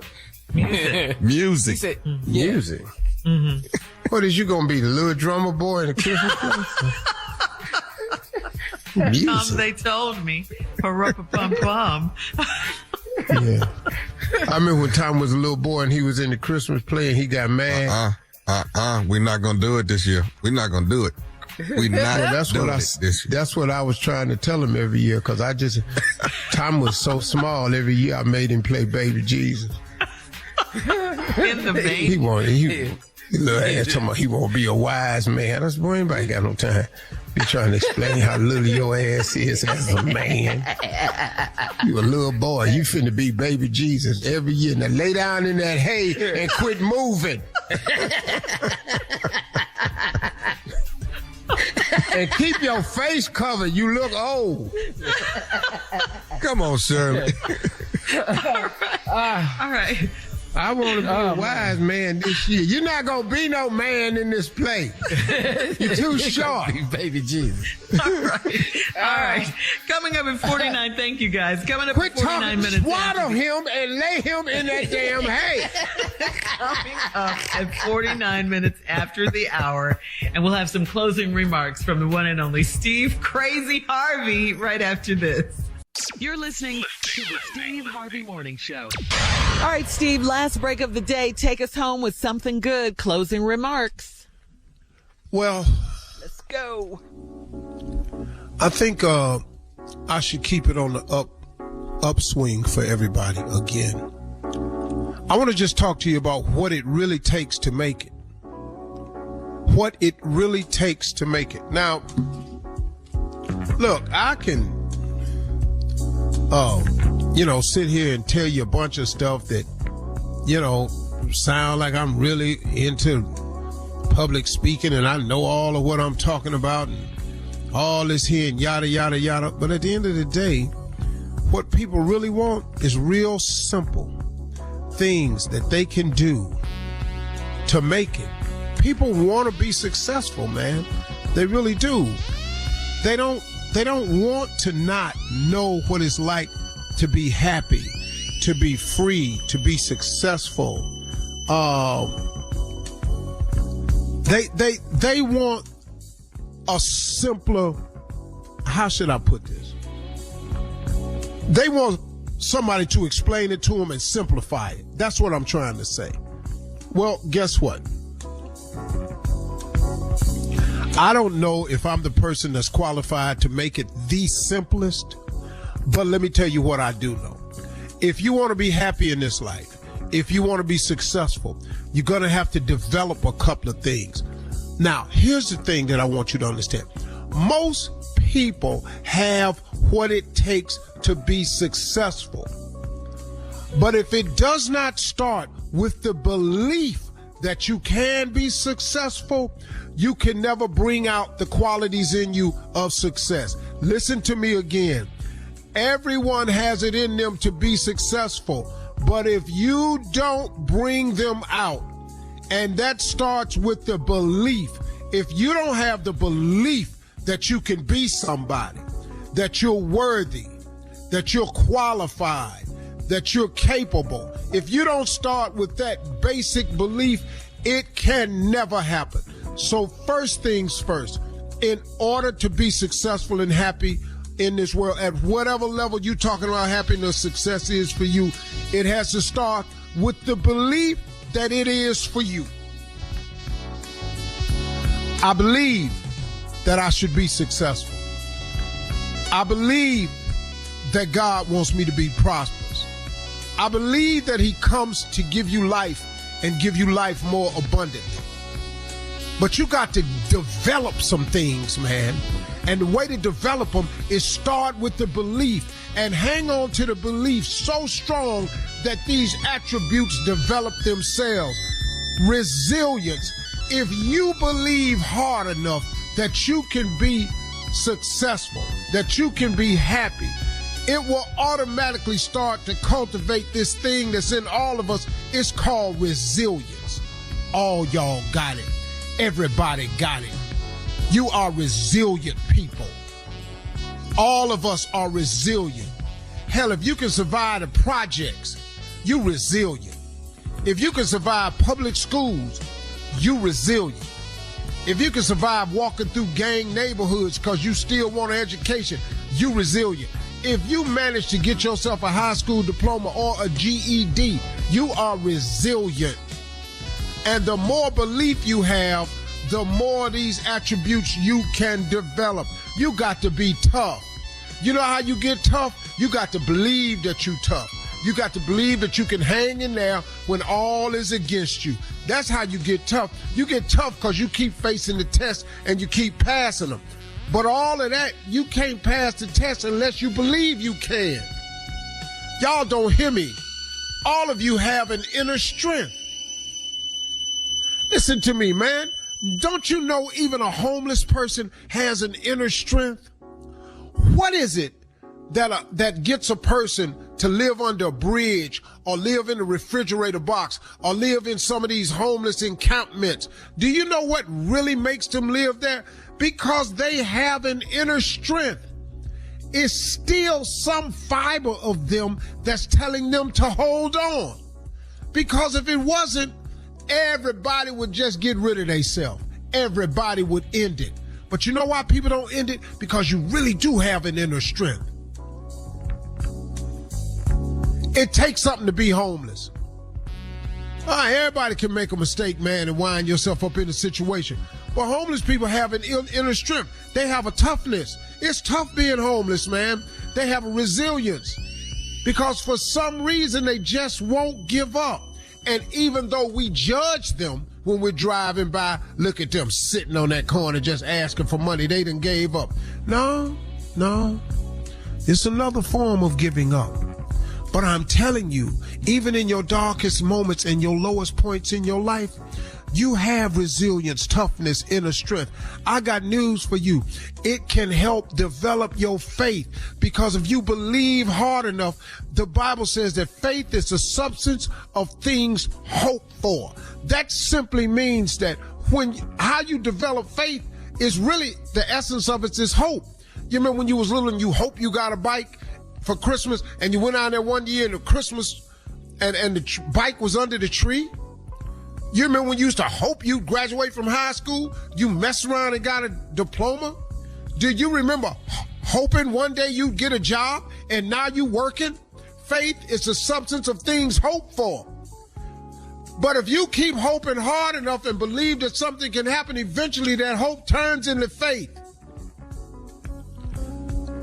L: Music.
J: He said,
C: Music.
D: Mm-hmm.
C: What is you gonna be, the little drummer boy in the Christmas play? Music.
D: They told me. Pum.
C: Yeah. I remember when Tom was a little boy and he was in the Christmas play and he got mad.
L: We're not gonna do it this year. We're not gonna do it. We not.
C: Well, that's what I was trying to tell him every year, because Tom was so small. Every year I made him play Baby Jesus.
D: In the vein.
C: He little ass talking about he won't be a wise man. I said, boy, anybody got no time. Be trying to explain how little your ass is as a man. You a little boy. You finna be Baby Jesus every year. Now lay down in that hay and quit moving. And keep your face covered. You look old.
L: Come on, Shirley.
D: All right.
C: I want to be a wise man this year. You're not going to be no man in this play. You're too short.
J: Baby Jesus.
D: All right. Coming up at 49, thank you guys. Coming up at 49 minutes.
C: Swaddle him and lay him in that damn hay.
D: Coming up at 49 minutes after the hour. And we'll have some closing remarks from the one and only Steve Crazy Harvey right after this.
M: You're listening to the Steve Harvey Morning Show.
A: All right, Steve, last break of the day. Take us home with something good. Closing remarks.
C: Well,
A: let's go.
C: I think I should keep it on the upswing for everybody again. I want to just talk to you about what it really takes to make it. What it really takes to make it. Now, look, I can sit here and tell you a bunch of stuff that, sound like I'm really into public speaking and I know all of what I'm talking about and all this here and yada, yada, yada. But at the end of the day, what people really want is real simple things that they can do to make it. People want to be successful, man. They really do. They don't want to not know what it's like to be happy, to be free, to be successful. They want a simpler, how should I put this? They want somebody to explain it to them and simplify it. That's what I'm trying to say. Well, guess what? I don't know if I'm the person that's qualified to make it the simplest, but let me tell you what I do know. If you want to be happy in this life, if you want to be successful, you're going to have to develop a couple of things. Now, here's the thing that I want you to understand. Most people have what it takes to be successful. But if it does not start with the belief that you can be successful, you can never bring out the qualities in you of success. Listen to me again. Everyone has it in them to be successful, but if you don't bring them out, and that starts with the belief, if you don't have the belief that you can be somebody, that you're worthy, that you're qualified, that you're capable, if you don't start with that basic belief, it can never happen. So first things first, in order to be successful and happy in this world, at whatever level you're talking about happiness, success is for you, it has to start with the belief that it is for you. I believe that I should be successful. I believe that God wants me to be prosperous. I believe that he comes to give you life and give you life more abundantly. But you got to develop some things, man. And the way to develop them is start with the belief and hang on to the belief so strong that these attributes develop themselves. Resilience. If you believe hard enough that you can be successful, that you can be happy, it will automatically start to cultivate this thing that's in all of us. It's called resilience. All y'all got it. Everybody got it. You are resilient people. All of us are resilient. Hell, if you can survive the projects, you're resilient. If you can survive public schools, you resilient. If you can survive walking through gang neighborhoods because you still want an education, you resilient. If you manage to get yourself a high school diploma or a GED, you are resilient. And the more belief you have, the more these attributes you can develop. You got to be tough. You know how you get tough? You got to believe that you're tough. You got to believe that you can hang in there when all is against you. That's how you get tough. You get tough because you keep facing the tests and you keep passing them. But all of that, you can't pass the test unless you believe you can. Y'all don't hear me. All of you have an inner strength. Listen to me, man. Don't you know even a homeless person has an inner strength? What is it that gets a person to live under a bridge or live in a refrigerator box or live in some of these homeless encampments? Do you know what really makes them live there? Because they have an inner strength. It's still some fiber of them that's telling them to hold on. Because if it wasn't, everybody would just get rid of themselves. Everybody would end it. But you know why people don't end it? Because you really do have an inner strength. It takes something to be homeless. Everybody can make a mistake, man, and wind yourself up in a situation. But homeless people have an inner strength. They have a toughness. It's tough being homeless, man. They have a resilience. Because for some reason, they just won't give up. And even though we judge them when we're driving by, look at them sitting on that corner just asking for money. They done gave up. No. It's another form of giving up. But I'm telling you, even in your darkest moments and your lowest points in your life, you have resilience, toughness, inner strength. I got news for you. It can help develop your faith, because if you believe hard enough, the Bible says that faith is the substance of things hoped for. That simply means that how you develop faith is really the essence of it is hope. You remember when you was little and you hope you got a bike for Christmas, and you went out there one year and the Christmas and the bike was under the tree? You remember when you used to hope you'd graduate from high school? You messed around and got a diploma? Do you remember hoping one day you'd get a job and now you working? Faith is the substance of things hoped for. But if you keep hoping hard enough and believe that something can happen, eventually that hope turns into faith.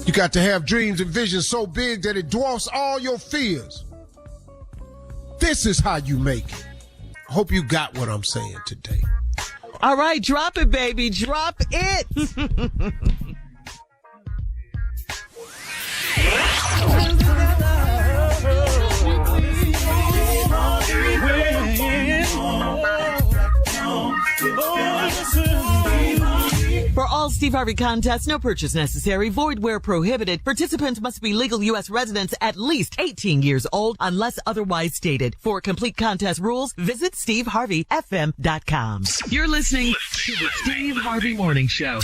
C: You got to have dreams and visions so big that it dwarfs all your fears. This is how you make it. Hope you got what I'm saying today.
A: All right, drop it, baby. Drop it. For all Steve Harvey contests, no purchase necessary, void where prohibited. Participants must be legal U.S. residents at least 18 years old unless otherwise stated. For complete contest rules, visit SteveHarveyFM.com.
M: You're listening to the Steve Harvey Morning Show.